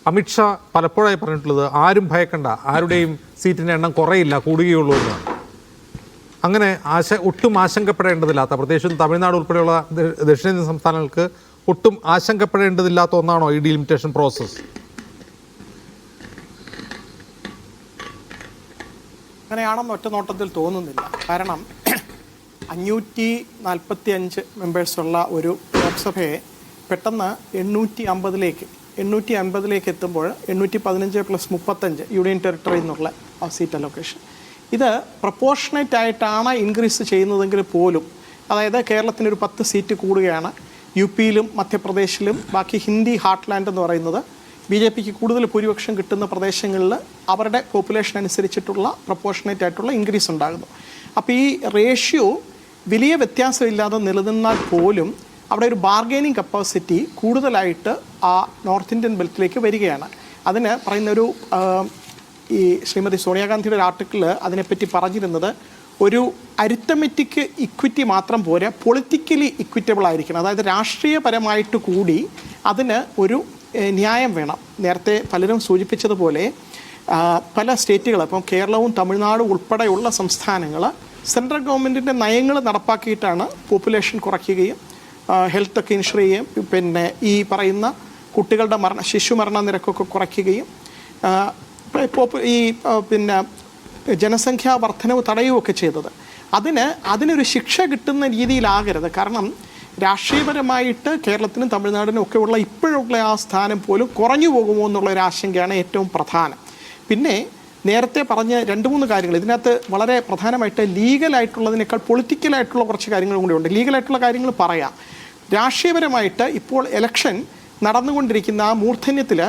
അമിത്ഷാ പലപ്പോഴായി പറഞ്ഞിട്ടുള്ളത് ആരും ഭയക്കണ്ട, ആരുടെയും സീറ്റിൻ്റെ എണ്ണം കുറയില്ല, കൂടുകയുള്ളൂ എന്നാണ്. അങ്ങനെ ഒട്ടും ആശങ്കപ്പെടേണ്ടതില്ലാത്ത, പ്രത്യേകിച്ചും തമിഴ്നാട് ഉൾപ്പെടെയുള്ള ദക്ഷിണേന്ത്യൻ സംസ്ഥാനങ്ങൾക്ക് ഒട്ടും ആശങ്കപ്പെടേണ്ടതില്ലാത്ത ഒന്നാണോ ഈ ഡീലിമിറ്റേഷൻ പ്രോസസ്സ്? അങ്ങനെയാണെന്ന് ഒറ്റ നോട്ടത്തിൽ തോന്നുന്നില്ല. കാരണം 545 മെമ്പേഴ്സുള്ള ഒരു ലോക്സഭയെ പെട്ടെന്ന് 850ലേക്ക് എത്തുമ്പോൾ 815 + 35 യൂണിയൻ ടെറിട്ടറി എന്നുള്ള സീറ്റ് അലൊക്കേഷൻ, ഇത് പ്രൊപ്പോർഷണേറ്റ് ആയിട്ടാണ് ഇൻക്രീസ് ചെയ്യുന്നതെങ്കിൽ പോലും, അതായത് കേരളത്തിനൊരു 10 സീറ്റ് കൂടുകയാണ്. യു പിയിലും മധ്യപ്രദേശിലും ബാക്കി ഹിന്ദി ഹാർട്ട്ലാൻഡ് എന്ന് പറയുന്നത് BJPക്ക് കൂടുതൽ ഭൂരിപക്ഷം കിട്ടുന്ന പ്രദേശങ്ങളിൽ അവരുടെ പോപ്പുലേഷൻ അനുസരിച്ചിട്ടുള്ള പ്രൊപ്പോർഷണേറ്റ് ആയിട്ടുള്ള ഇൻക്രീസ് ഉണ്ടാകുന്നു. അപ്പോൾ ഈ റേഷ്യോ വലിയ വ്യത്യാസമില്ലാതെ നിലനിന്നാൽ പോലും അവിടെ ഒരു ബാർഗെയിനിങ് കപ്പാസിറ്റി കൂടുതലായിട്ട് ആ നോർത്ത് ഇന്ത്യൻ ബെൽറ്റിലേക്ക് വരികയാണ്. അതിന് പറയുന്നൊരു ഈ ശ്രീമതി സോണിയാഗാന്ധിയുടെ ഒരു ആർട്ടിക്കിൾ അതിനെപ്പറ്റി പറഞ്ഞിരുന്നത്, ഒരു അരിത്തമെറ്റിക് ഇക്വിറ്റി മാത്രം പോരാ, പൊളിറ്റിക്കലി ഇക്വിറ്റബിൾ ആയിരിക്കണം. അതായത് രാഷ്ട്രീയപരമായിട്ട് കൂടി അതിന് ഒരു ന്യായം വേണം. നേരത്തെ പലരും സൂചിപ്പിച്ചതുപോലെ പല സ്റ്റേറ്റുകൾ, ഇപ്പം കേരളവും തമിഴ്നാടും ഉൾപ്പെടെയുള്ള സംസ്ഥാനങ്ങൾ സെൻട്രൽ ഗവൺമെൻറ്റിൻ്റെ നയങ്ങൾ നടപ്പാക്കിയിട്ടാണ് പോപ്പുലേഷൻ കുറയ്ക്കുകയും ഹെൽത്തൊക്കെ ഇൻഷുർ ചെയ്യുകയും പിന്നെ ഈ പറയുന്ന കുട്ടികളുടെ ശിശുമരണ നിരക്കൊക്കെ കുറയ്ക്കുകയും ഈ പിന്നെ ജനസംഖ്യാ വർധനവ് തടയുകയൊക്കെ ചെയ്തത്. അതിനൊരു ശിക്ഷ കിട്ടുന്ന രീതിയിലാകരുത്. കാരണം രാഷ്ട്രീയപരമായിട്ട് കേരളത്തിനും തമിഴ്നാടിനും ഒക്കെ ഉള്ള ഇപ്പോഴുള്ള ആ സ്ഥാനം പോലും കുറഞ്ഞു പോകുമോ എന്നുള്ളൊരു ആശങ്കയാണ് ഏറ്റവും പ്രധാനം. പിന്നെ നേരത്തെ പറഞ്ഞ 2-3 കാര്യങ്ങൾ ഇതിനകത്ത് വളരെ പ്രധാനമായിട്ട് ലീഗലായിട്ടുള്ളതിനേക്കാൾ പൊളിറ്റിക്കലായിട്ടുള്ള കുറച്ച് കാര്യങ്ങളും കൂടി ഉണ്ട്. ലീഗലായിട്ടുള്ള കാര്യങ്ങൾ പറയാം. രാഷ്ട്രീയപരമായിട്ട് ഇപ്പോൾ ഇലക്ഷൻ നടന്നുകൊണ്ടിരിക്കുന്ന ആ മൂർധന്യത്തിൽ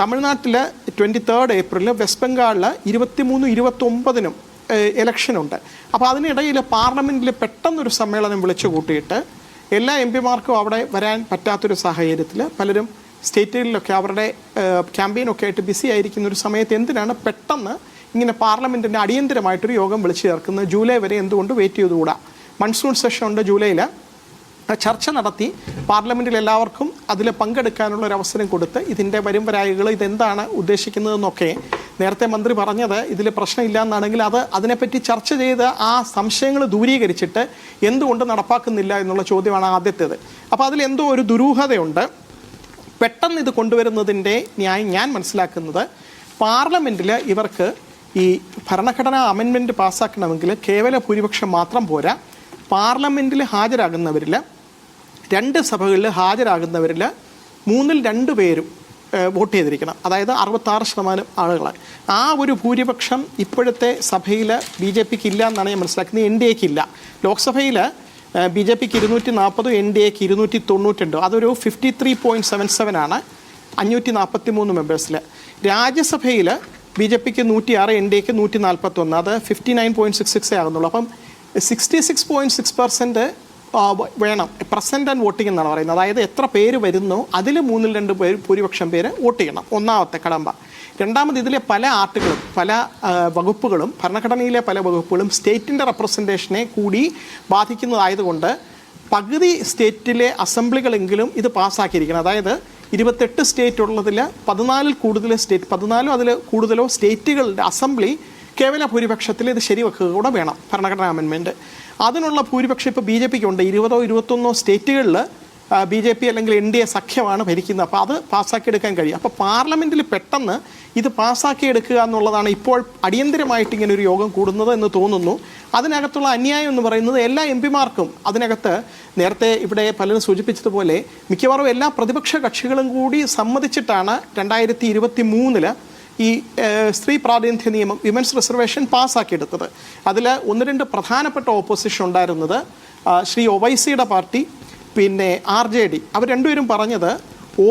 തമിഴ്നാട്ടിൽ 23 ഏപ്രിലിൽ, വെസ്റ്റ് ബംഗാളിൽ 23-29 ഇലക്ഷനുണ്ട്. അപ്പോൾ അതിനിടയിൽ പാർലമെൻറ്റിൽ പെട്ടെന്നൊരു സമ്മേളനം വിളിച്ചു കൂട്ടിയിട്ട് എല്ലാ MP-മാർക്കും അവിടെ വരാൻ പറ്റാത്തൊരു സാഹചര്യത്തിൽ പലരും സ്റ്റേറ്റുകളിലൊക്കെ അവരുടെ ക്യാമ്പയിനൊക്കെ ആയിട്ട് ബിസി ആയിരിക്കുന്ന ഒരു സമയത്ത് എന്തിനാണ് പെട്ടെന്ന് ഇങ്ങനെ പാർലമെൻറ്റിൻ്റെ അടിയന്തരമായിട്ടൊരു യോഗം വിളിച്ചു ചേർക്കുന്നത്? ജൂലൈ വരെ എന്തുകൊണ്ട് വെയിറ്റ് ചെയ്തുകൂടാ? മൺസൂൺ സെഷൻ ഉണ്ട് ജൂലൈയിൽ, ചർച്ച നടത്തി പാർലമെൻറ്റിൽ എല്ലാവർക്കും അതിൽ പങ്കെടുക്കാനുള്ള ഒരു അവസരം കൊടുത്ത് ഇതിൻ്റെ വരായികൾ ഇതെന്താണ് ഉദ്ദേശിക്കുന്നതെന്നൊക്കെ നേരത്തെ മന്ത്രി പറഞ്ഞത് ഇതിൽ പ്രശ്നമില്ല എന്നാണെങ്കിൽ അതിനെപ്പറ്റി ചർച്ച ചെയ്ത് ആ സംശയങ്ങൾ ദൂരീകരിച്ചിട്ട് എന്തുകൊണ്ട് നടപ്പാക്കുന്നില്ല എന്നുള്ള ചോദ്യമാണ് ആദ്യത്തേത്. അപ്പോൾ അതിലെന്തോ ഒരു ദുരൂഹതയുണ്ട്. പെട്ടെന്ന് ഇത് കൊണ്ടുവരുന്നതിൻ്റെ ന്യായം ഞാൻ മനസ്സിലാക്കുന്നത്, പാർലമെൻറ്റിൽ ഇവർക്ക് ഈ ഭരണഘടനാ അമെൻമെൻറ്റ് പാസ്സാക്കണമെങ്കിൽ കേവല ഭൂരിപക്ഷം മാത്രം പോരാ. പാർലമെൻറ്റിൽ ഹാജരാകുന്നവരിൽ 2 സഭകളിൽ ഹാജരാകുന്നവരിൽ 2 പേരും വോട്ട് ചെയ്തിരിക്കണം. അതായത് 66% ആളുകൾ. ആ ഒരു ഭൂരിപക്ഷം ഇപ്പോഴത്തെ സഭയിൽ BJPക്ക് ഇല്ല എന്നാണ് ഞാൻ മനസ്സിലാക്കുന്നത്. NDAക്ക് ഇല്ല. ലോക്സഭയിൽ BJPക്ക് 240, NDAക്ക് 292. അതൊരു 53.77 ആണ് 543 മെമ്പേഴ്സിൽ. രാജ്യസഭയിൽ BJPക്ക് 106, NDAക്ക് 141. അത് 59.66 ആകുന്നുള്ളൂ. അപ്പം 66.6% വേണം പ്രസൻറ്റ് ആൻഡ് വോട്ടിംഗ് എന്നാണ് പറയുന്നത്. അതായത് എത്ര പേര് വരുന്നോ അതിൽ 2 ഭൂരിപക്ഷം പേര് വോട്ട് ചെയ്യണം. ഒന്നാമത്തെ കടമ്പ. രണ്ടാമത്, ഇതിലെ പല ആർട്ടുകളും പല വകുപ്പുകളും ഭരണഘടനയിലെ പല വകുപ്പുകളും സ്റ്റേറ്റിൻ്റെ റെപ്രസെൻറ്റേഷനെ കൂടി ബാധിക്കുന്നതായതുകൊണ്ട് പകുതി സ്റ്റേറ്റിലെ അസംബ്ലികളെങ്കിലും ഇത് പാസ്സാക്കിയിരിക്കണം. അതായത് 28 സ്റ്റേറ്റ് ഉള്ളതിൽ 14 കൂടുതൽ സ്റ്റേറ്റ്, 14 അതിൽ കൂടുതലോ സ്റ്റേറ്റുകളുടെ അസംബ്ലി കേവല ഭൂരിപക്ഷത്തിൽ ഇത് ശരിവെക്കുക കൂടെ വേണം ഭരണഘടനാ അമെൻമെൻറ്റ്. അതിനുള്ള ഭൂരിപക്ഷം ഇപ്പോൾ BJPക്ക് ഉണ്ട്. 20-21 സ്റ്റേറ്റുകളിൽ BJP അല്ലെങ്കിൽ NDA സഖ്യമാണ് ഭരിക്കുന്നത്. അപ്പോൾ അത് പാസ്സാക്കിയെടുക്കാൻ കഴിയും. അപ്പോൾ പാർലമെൻറ്റിൽ പെട്ടെന്ന് ഇത് പാസ്സാക്കിയെടുക്കുക എന്നുള്ളതാണ് ഇപ്പോൾ അടിയന്തരമായിട്ട് ഇങ്ങനെ ഒരു യോഗം കൂടുന്നത് എന്ന് തോന്നുന്നു. അതിനകത്തുള്ള അന്യായം എന്ന് പറയുന്നത് എല്ലാ MP-മാർക്കും അതിനകത്ത് നേരത്തെ ഇവിടെ പലരും സൂചിപ്പിച്ചതുപോലെ മിക്കവാറും എല്ലാ പ്രതിപക്ഷ കക്ഷികളും കൂടി സമ്മതിച്ചിട്ടാണ് 2023 ഈ സ്ത്രീ പ്രാതിനിധ്യ നിയമം വിമൻസ് റിസർവേഷൻ പാസ്സാക്കിയെടുത്തത്. അതിൽ 1-2 പ്രധാനപ്പെട്ട ഓപ്പോസിഷൻ ഉണ്ടായിരുന്നത് ശ്രീ ഒവൈസിയുടെ പാർട്ടി, പിന്നെ RJD. അവർ രണ്ടുപേരും പറഞ്ഞത്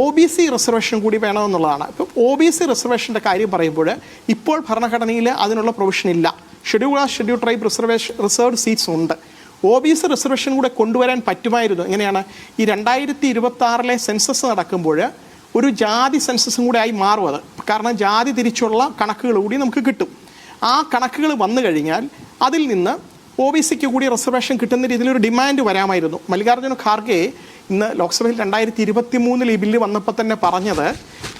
OBC റിസർവേഷൻ കൂടി വേണമെന്നുള്ളതാണ്. ഇപ്പം OBC റിസർവേഷൻ്റെ കാര്യം പറയുമ്പോൾ ഇപ്പോൾ ഭരണഘടനയിൽ അതിനുള്ള പ്രൊവിഷൻ ഇല്ല. ഷെഡ്യൂൾ ട്രൈബ് റിസർവ്ഡ് സീറ്റ്സ് ഉണ്ട്. OBC റിസർവേഷൻ കൂടെ കൊണ്ടുവരാൻ പറ്റുമായിരുന്നു. എങ്ങനെയാണ് ഈ 2026 സെൻസസ് നടക്കുമ്പോൾ ഒരു ജാതി സെൻസസും കൂടെ ആയി മാറും അത്. കാരണം ജാതി തിരിച്ചുള്ള കണക്കുകൾ കൂടി നമുക്ക് കിട്ടും. ആ കണക്കുകൾ വന്നു കഴിഞ്ഞാൽ അതിൽ നിന്ന് OBCക്ക് കൂടി റിസർവേഷൻ കിട്ടുന്ന രീതിയിലൊരു ഡിമാൻഡ് വരാമായിരുന്നു. മല്ലികാർജ്ജുന ഖാർഗെ ഇന്ന് ലോക്സഭയിൽ 2023 ഈ ബില്ല് വന്നപ്പോൾ തന്നെ പറഞ്ഞത്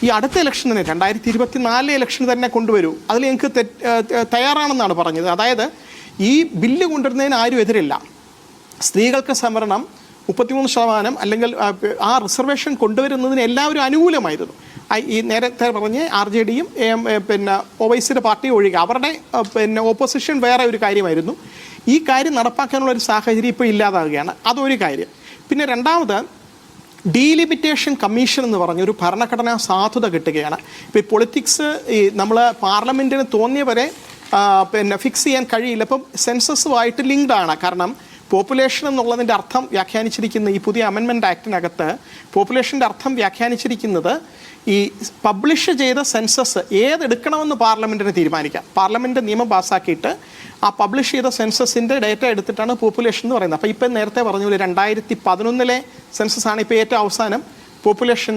ഈ അടുത്ത ഇലക്ഷൻ തന്നെ 2024 ഇലക്ഷൻ തന്നെ കൊണ്ടുവരൂ, അതിൽ ഞങ്ങൾക്ക് തയ്യാറാണെന്നാണ് പറഞ്ഞത്. അതായത് ഈ ബില്ല് കൊണ്ടുവരുന്നതിന് ആരും എതിരില്ല. സ്ത്രീകൾക്ക് സംവരണം 33% അല്ലെങ്കിൽ ആ റിസർവേഷൻ കൊണ്ടുവരുന്നതിന് എല്ലാവരും അനുകൂലമായിരുന്നു. ഈ നേരത്തെ പറഞ്ഞ് RJDയും പിന്നെ ഒവൈസിയുടെ പാർട്ടി ഒഴികെ അവരുടെ പിന്നെ ഓപ്പോസിഷൻ വേറെ ഒരു കാര്യമായിരുന്നു. ഈ കാര്യം നടപ്പാക്കാനുള്ള ഒരു സാഹചര്യം ഇപ്പോൾ ഇല്ലാതാവുകയാണ്. അതൊരു കാര്യം. പിന്നെ രണ്ടാമത് ഡീലിമിറ്റേഷൻ കമ്മീഷൻ എന്ന് പറഞ്ഞൊരു ഭരണഘടനാ സാധുത കിട്ടുകയാണ്. ഇപ്പോൾ ഈ പൊളിറ്റിക്സ് നമ്മൾ പാർലമെൻറ്റിന് തോന്നിയവരെ പിന്നെ ഫിക്സ് ചെയ്യാൻ കഴിയില്ല. ഇപ്പം സെൻസസുമായിട്ട് ലിങ്ക്ഡ് ആണ്. കാരണം പോപ്പുലേഷൻ എന്നുള്ളതിൻ്റെ അർത്ഥം വ്യാഖ്യാനിച്ചിരിക്കുന്ന ഈ പുതിയ അമെൻമെൻറ്റ് ആക്ടിനകത്ത് പോപ്പുലേഷൻ്റെ അർത്ഥം വ്യാഖ്യാനിച്ചിരിക്കുന്നത് ഈ പബ്ലിഷ് ചെയ്ത സെൻസസ് ഏതെടുക്കണമെന്ന് പാർലമെൻറ്റിന് തീരുമാനിക്കാം. പാർലമെൻറ്റ് നിയമം പാസ്സാക്കിയിട്ട് ആ പബ്ലിഷ് ചെയ്ത സെൻസസിൻ്റെ ഡേറ്റ എടുത്തിട്ടാണ് പോപ്പുലേഷൻ എന്ന് പറയുന്നത്. അപ്പോൾ ഇപ്പം നേരത്തെ പറഞ്ഞ പോലെ 2011 സെൻസസാണ് ഇപ്പോൾ ഏറ്റവും അവസാനം പോപ്പുലേഷൻ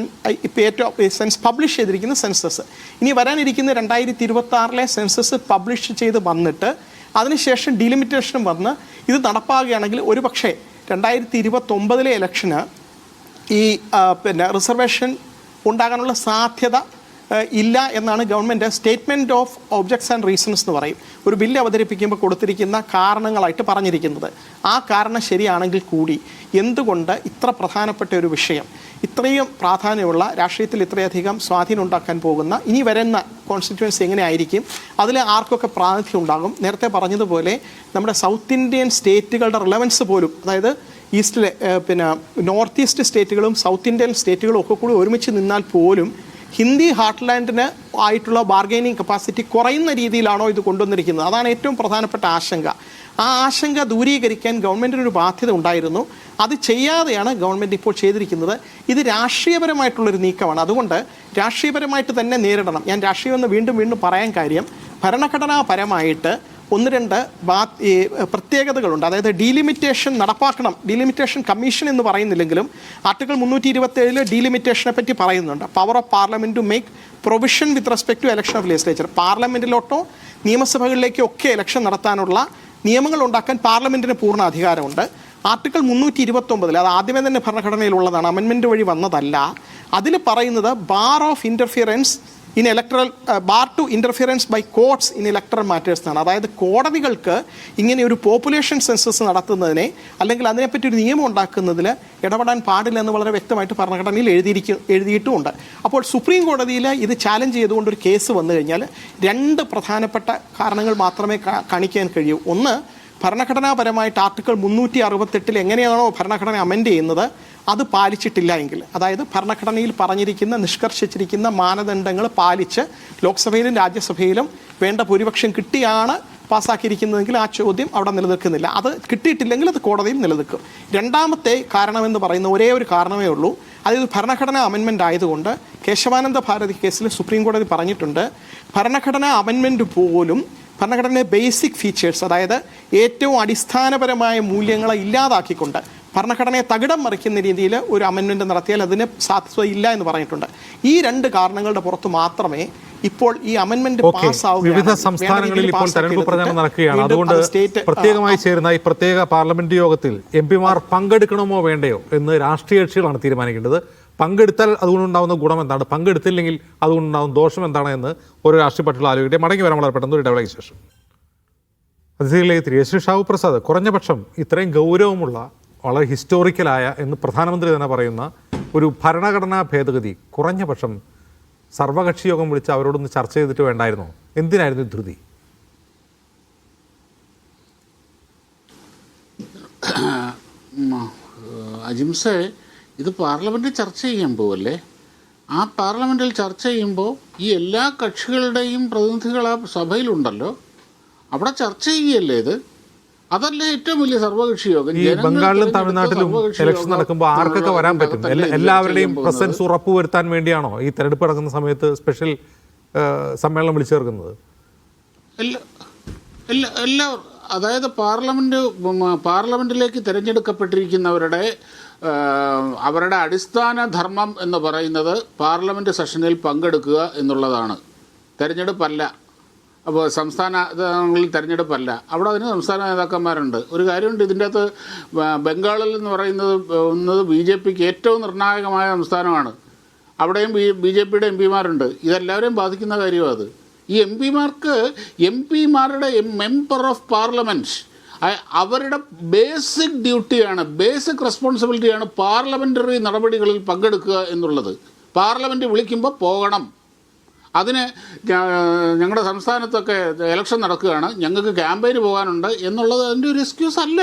ഇപ്പോൾ ഏറ്റവും സെൻസ് പബ്ലിഷ് ചെയ്തിരിക്കുന്ന സെൻസസ്. ഇനി വരാനിരിക്കുന്ന 2026 സെൻസസ് പബ്ലിഷ് ചെയ്ത് വന്നിട്ട് അതിനുശേഷം ഡിലിമിറ്റേഷൻ വന്ന് ഇത് നടപ്പാകുകയാണെങ്കിൽ ഒരു പക്ഷേ 2029 ഇലക്ഷന് ഈ പിന്നെ റിസർവേഷൻ ഉണ്ടാകാനുള്ള സാധ്യത ഇല്ല എന്നാണ് government statement of objects and reasons എന്ന് പറയും. ഒരു ബില്ല് അവതരിപ്പിക്കുമ്പോൾ കൊടുത്തിരിക്കുന്ന കാരണങ്ങളായിട്ട് പറഞ്ഞിരിക്കുന്നത്. ആ കാരണം ശരിയാണെങ്കിൽ കൂടി എന്തുകൊണ്ട് ഇത്ര പ്രധാനപ്പെട്ട ഒരു വിഷയം, ഇത്രയും പ്രാധാന്യമുള്ള രാഷ്ട്രീയത്തിൽ ഇത്രയധികം സ്വാധീനം ഉണ്ടാക്കാൻ പോകുന്ന ഇനി വരുന്ന കോൺസ്റ്റിറ്റ്യുവൻസി എങ്ങനെയായിരിക്കും, അതിൽ ആർക്കൊക്കെ പ്രാതിനിധ്യം ഉണ്ടാകും. നേരത്തെ പറഞ്ഞതുപോലെ നമ്മുടെ സൗത്ത് ഇന്ത്യൻ സ്റ്റേറ്റുകളുടെ റിലവൻസ് പോലും, അതായത് ഈസ്റ്റിലെ പിന്നെ നോർത്ത് ഈസ്റ്റ് സ്റ്റേറ്റുകളും സൗത്ത് ഇന്ത്യൻ സ്റ്റേറ്റുകളും ഒക്കെ കൂടി ഒരുമിച്ച് നിന്നാൽ പോലും ഹിന്ദി ഹാർട്ട്ലാൻഡിന് ആയിട്ടുള്ള ബാർഗൈനിങ് കപ്പാസിറ്റി കുറയുന്ന രീതിയിലാണോ ഇത് കൊണ്ടുവന്നിരിക്കുന്നത്? അതാണ് ഏറ്റവും പ്രധാനപ്പെട്ട ആശങ്ക. ആ ആശങ്ക ദൂരീകരിക്കാൻ ഗവൺമെൻറ്റിനൊരു ബാധ്യത ഉണ്ടായിരുന്നു. അത് ചെയ്യാതെയാണ് ഗവൺമെൻറ് ഇപ്പോൾ ചെയ്തിരിക്കുന്നത്. ഇത് രാഷ്ട്രീയപരമായിട്ടുള്ളൊരു നീക്കമാണ്. അതുകൊണ്ട് രാഷ്ട്രീയപരമായിട്ട് തന്നെ നേരിടണം. ഞാൻ രാഷ്ട്രീയമെന്ന് വീണ്ടും പറയാൻ കാര്യം, ഭരണഘടനാപരമായിട്ട് 1-2 പ്രത്യേകതകളുണ്ട്. അതായത് ഡീലിമിറ്റേഷൻ നടപ്പാക്കണം. ഡീലിമിറ്റേഷൻ കമ്മീഷൻ എന്ന് പറയുന്നില്ലെങ്കിലും ആർട്ടിക്കിൾ 327 ഡീലിമിറ്റേഷനെ പറ്റി പറയുന്നുണ്ട്. Power of parliament to make provision with respect to election of legislature. പാർലമെൻറ്റിലോട്ടോ നിയമസഭകളിലേക്കോ ഒക്കെ ഇലക്ഷൻ നടത്താനുള്ള നിയമങ്ങൾ ഉണ്ടാക്കാൻ പാർലമെൻറ്റിന് പൂർണ്ണ അധികാരമുണ്ട്. ആർട്ടിക്കിൾ 329 അത് ആദ്യമേ തന്നെ ഭരണഘടനയിലുള്ളതാണ്, അമെൻമെൻറ്റ് വഴി വന്നതല്ല. അതിൽ പറയുന്നത് bar of interference in electoral bar to interference by courts in electoral matters എന്നാണ്. അതായത് കോടതികൾക്ക് ഇങ്ങനെ ഒരു പോപ്പുലേഷൻ സെൻസസ് നടത്തുന്നതിനെ അല്ലെങ്കിൽ അതിനെപ്പറ്റി ഒരു നിയമം ഉണ്ടാക്കുന്നതിൽ ഇടപെടാൻ പാടില്ല എന്ന് വളരെ വ്യക്തമായിട്ട് ഭരണഘടനയിൽ എഴുതിയിട്ടുമുണ്ട്. അപ്പോൾ സുപ്രീം കോടതിയിൽ ഇത് ചാലഞ്ച് ചെയ്തുകൊണ്ട് ഒരു കേസ് വന്നു കഴിഞ്ഞാൽ 2 പ്രധാനപ്പെട്ട കാരണങ്ങൾ മാത്രമേ കാണിക്കാൻ കഴിയൂ. ഒന്ന്, ഭരണഘടനാപരമായിട്ട് ആർട്ടിക്കിൾ 368 എങ്ങനെയാണോ ഭരണഘടന അമെൻഡ് ചെയ്യുന്നത് അത് പാലിച്ചിട്ടില്ല എങ്കിൽ, അതായത് ഭരണഘടനയിൽ പറഞ്ഞിരിക്കുന്ന നിഷ്കർഷിച്ചിരിക്കുന്ന മാനദണ്ഡങ്ങൾ പാലിച്ച് ലോക്സഭയിലും രാജ്യസഭയിലും വേണ്ട ഭൂരിപക്ഷം കിട്ടിയാണ് പാസ്സാക്കിയിരിക്കുന്നതെങ്കിൽ ആ ചോദ്യം അവിടെ നിലനിൽക്കുന്നില്ല. അത് കിട്ടിയിട്ടില്ലെങ്കിൽ അത് കോടതിയിൽ നിലനിൽക്കും. രണ്ടാമത്തെ കാരണമെന്ന് പറയുന്ന ഒരേ ഒരു കാരണമേ ഉള്ളൂ. അതായത് ഭരണഘടനാ അമെൻമെൻ്റ് ആയതുകൊണ്ട് കേശവാനന്ദ ഭാരതി കേസിൽ സുപ്രീം കോടതി പറഞ്ഞിട്ടുണ്ട്, ഭരണഘടനാ അമെൻമെൻറ്റ് പോലും ഭരണഘടനയിലെ ബേസിക് ഫീച്ചേഴ്സ്, അതായത് ഏറ്റവും അടിസ്ഥാനപരമായ മൂല്യങ്ങളെ ഇല്ലാതാക്കിക്കൊണ്ട് ഭരണഘടനയെ തകിടം മറിക്കുന്ന രീതിയിൽ ഒരു അമെൻമെൻറ്റ് നടത്തിയാൽ അതിന് സാധ്യതയില്ല എന്ന് പറഞ്ഞിട്ടുണ്ട്. ഈ 2 കാരണങ്ങളുടെ പുറത്ത് മാത്രമേ ഇപ്പോൾ ഈ അമെൻമെന്റ് വിവിധ സംസ്ഥാനങ്ങളിൽ ഇപ്പോൾ തെരഞ്ഞെടുപ്പ് പ്രചാരണം നടക്കുകയാണ്. അതുകൊണ്ട് പ്രത്യേകമായി ചേരുന്ന ഈ പ്രത്യേക പാർലമെന്റ് യോഗത്തിൽ MP-മാർ പങ്കെടുക്കണമോ വേണ്ടയോ എന്ന് രാഷ്ട്രീയ കക്ഷികളാണ് തീരുമാനിക്കേണ്ടത്. പങ്കെടുത്താൽ അതുകൊണ്ടുണ്ടാകുന്ന ഗുണം എന്താണ്, പങ്കെടുത്തില്ലെങ്കിൽ അതുകൊണ്ടുണ്ടാകുന്ന ദോഷം എന്താണ് എന്ന് ഓരോ രാഷ്ട്രീയ പാർട്ടികൾ ആലോചിക്കട്ടെ. മടങ്ങി വരാൻ വളരെ പെട്ടെന്ന് ഒരു ഇടവേളയ്ക്ക് ശേഷം അതിഥികളിലേക്ക് ശ്രീ ഷാഹു പ്രസാദ്, കുറഞ്ഞ പക്ഷം ഇത്രയും ഗൗരവമുള്ള വളരെ ഹിസ്റ്റോറിക്കലായ എന്ന് പ്രധാനമന്ത്രി തന്നെ പറയുന്ന ഒരു ഭരണഘടനാ ഭേദഗതി കുറഞ്ഞ പക്ഷം സർവകക്ഷി യോഗം വിളിച്ച് അവരോടൊന്ന് ചർച്ച ചെയ്തിട്ട് വേണ്ടായിരുന്നോ? എന്തിനായിരുന്നു ധൃതി? അജിംസെ, ഇത് പാർലമെൻറ്റ് ചർച്ച ചെയ്യാൻ പോവല്ലേ? ആ പാർലമെൻറ്റിൽ ചർച്ച ചെയ്യുമ്പോൾ ഈ എല്ലാ കക്ഷികളുടെയും പ്രതിനിധികൾ ആ സഭയിലുണ്ടല്ലോ, അവിടെ ചർച്ച ചെയ്യുകയല്ലേ ഇത്. അതല്ലേ ഏറ്റവും വലിയ സർവകക്ഷി യോഗം. ഈ ബംഗാളിലും തമിഴ്നാട്ടിലും ഇലക്ഷൻ നടക്കുമ്പോൾ ആർക്കൊക്കെ വരാൻ പറ്റും? എല്ലാവരുടെയും പ്രസൻസ് ഉറപ്പുവരുത്താൻ വേണ്ടിയാണോ ഈ തെരഞ്ഞെടുപ്പ് നടക്കുന്ന സമയത്ത് സ്പെഷ്യൽ സമ്മേളനം വിളിച്ചു ചേർക്കുന്നത്? എല്ലാവരും, അതായത് പാർലമെൻറ്റിലേക്ക് തിരഞ്ഞെടുക്കപ്പെട്ടിരിക്കുന്നവരുടെ അവരുടെ അടിസ്ഥാന ധർമ്മം എന്ന് പറയുന്നത് പാർലമെൻറ്റ് സെഷനിൽ പങ്കെടുക്കുക എന്നുള്ളതാണ്. തെരഞ്ഞെടുപ്പല്ല. അപ്പോൾ സംസ്ഥാനങ്ങളിൽ തെരഞ്ഞെടുപ്പല്ല. അവിടെ അതിന് സംസ്ഥാന നേതാക്കന്മാരുണ്ട്. ഒരു കാര്യമുണ്ട്, ഇതിൻ്റെ അകത്ത് ബംഗാളിൽ എന്ന് പറയുന്നത് BJPക്ക് ഏറ്റവും നിർണായകമായ സംസ്ഥാനമാണ്. അവിടെയും BJPയുടെ MP-മാരുണ്ട്. ഇതെല്ലാവരെയും ബാധിക്കുന്ന കാര്യമാണ് അത്. ഈ MP-മാരുടെ മെമ്പർ ഓഫ് പാർലമെൻറ്റ് അവരുടെ ബേസിക് ഡ്യൂട്ടിയാണ്, ബേസിക് റെസ്പോൺസിബിലിറ്റിയാണ് പാർലമെൻ്ററി നടപടികളിൽ പങ്കെടുക്കുക എന്നുള്ളത്. പാർലമെൻറ്റ് വിളിക്കുമ്പോൾ പോകണം. അതിന് ഞങ്ങളുടെ സംസ്ഥാനത്തൊക്കെ ഇലക്ഷൻ നടക്കുകയാണ്, ഞങ്ങൾക്ക് ക്യാമ്പയിന് പോകാനുണ്ട് എന്നുള്ളത് അതിൻ്റെ ഒരു എക്സ്ക്യൂസ് അല്ല.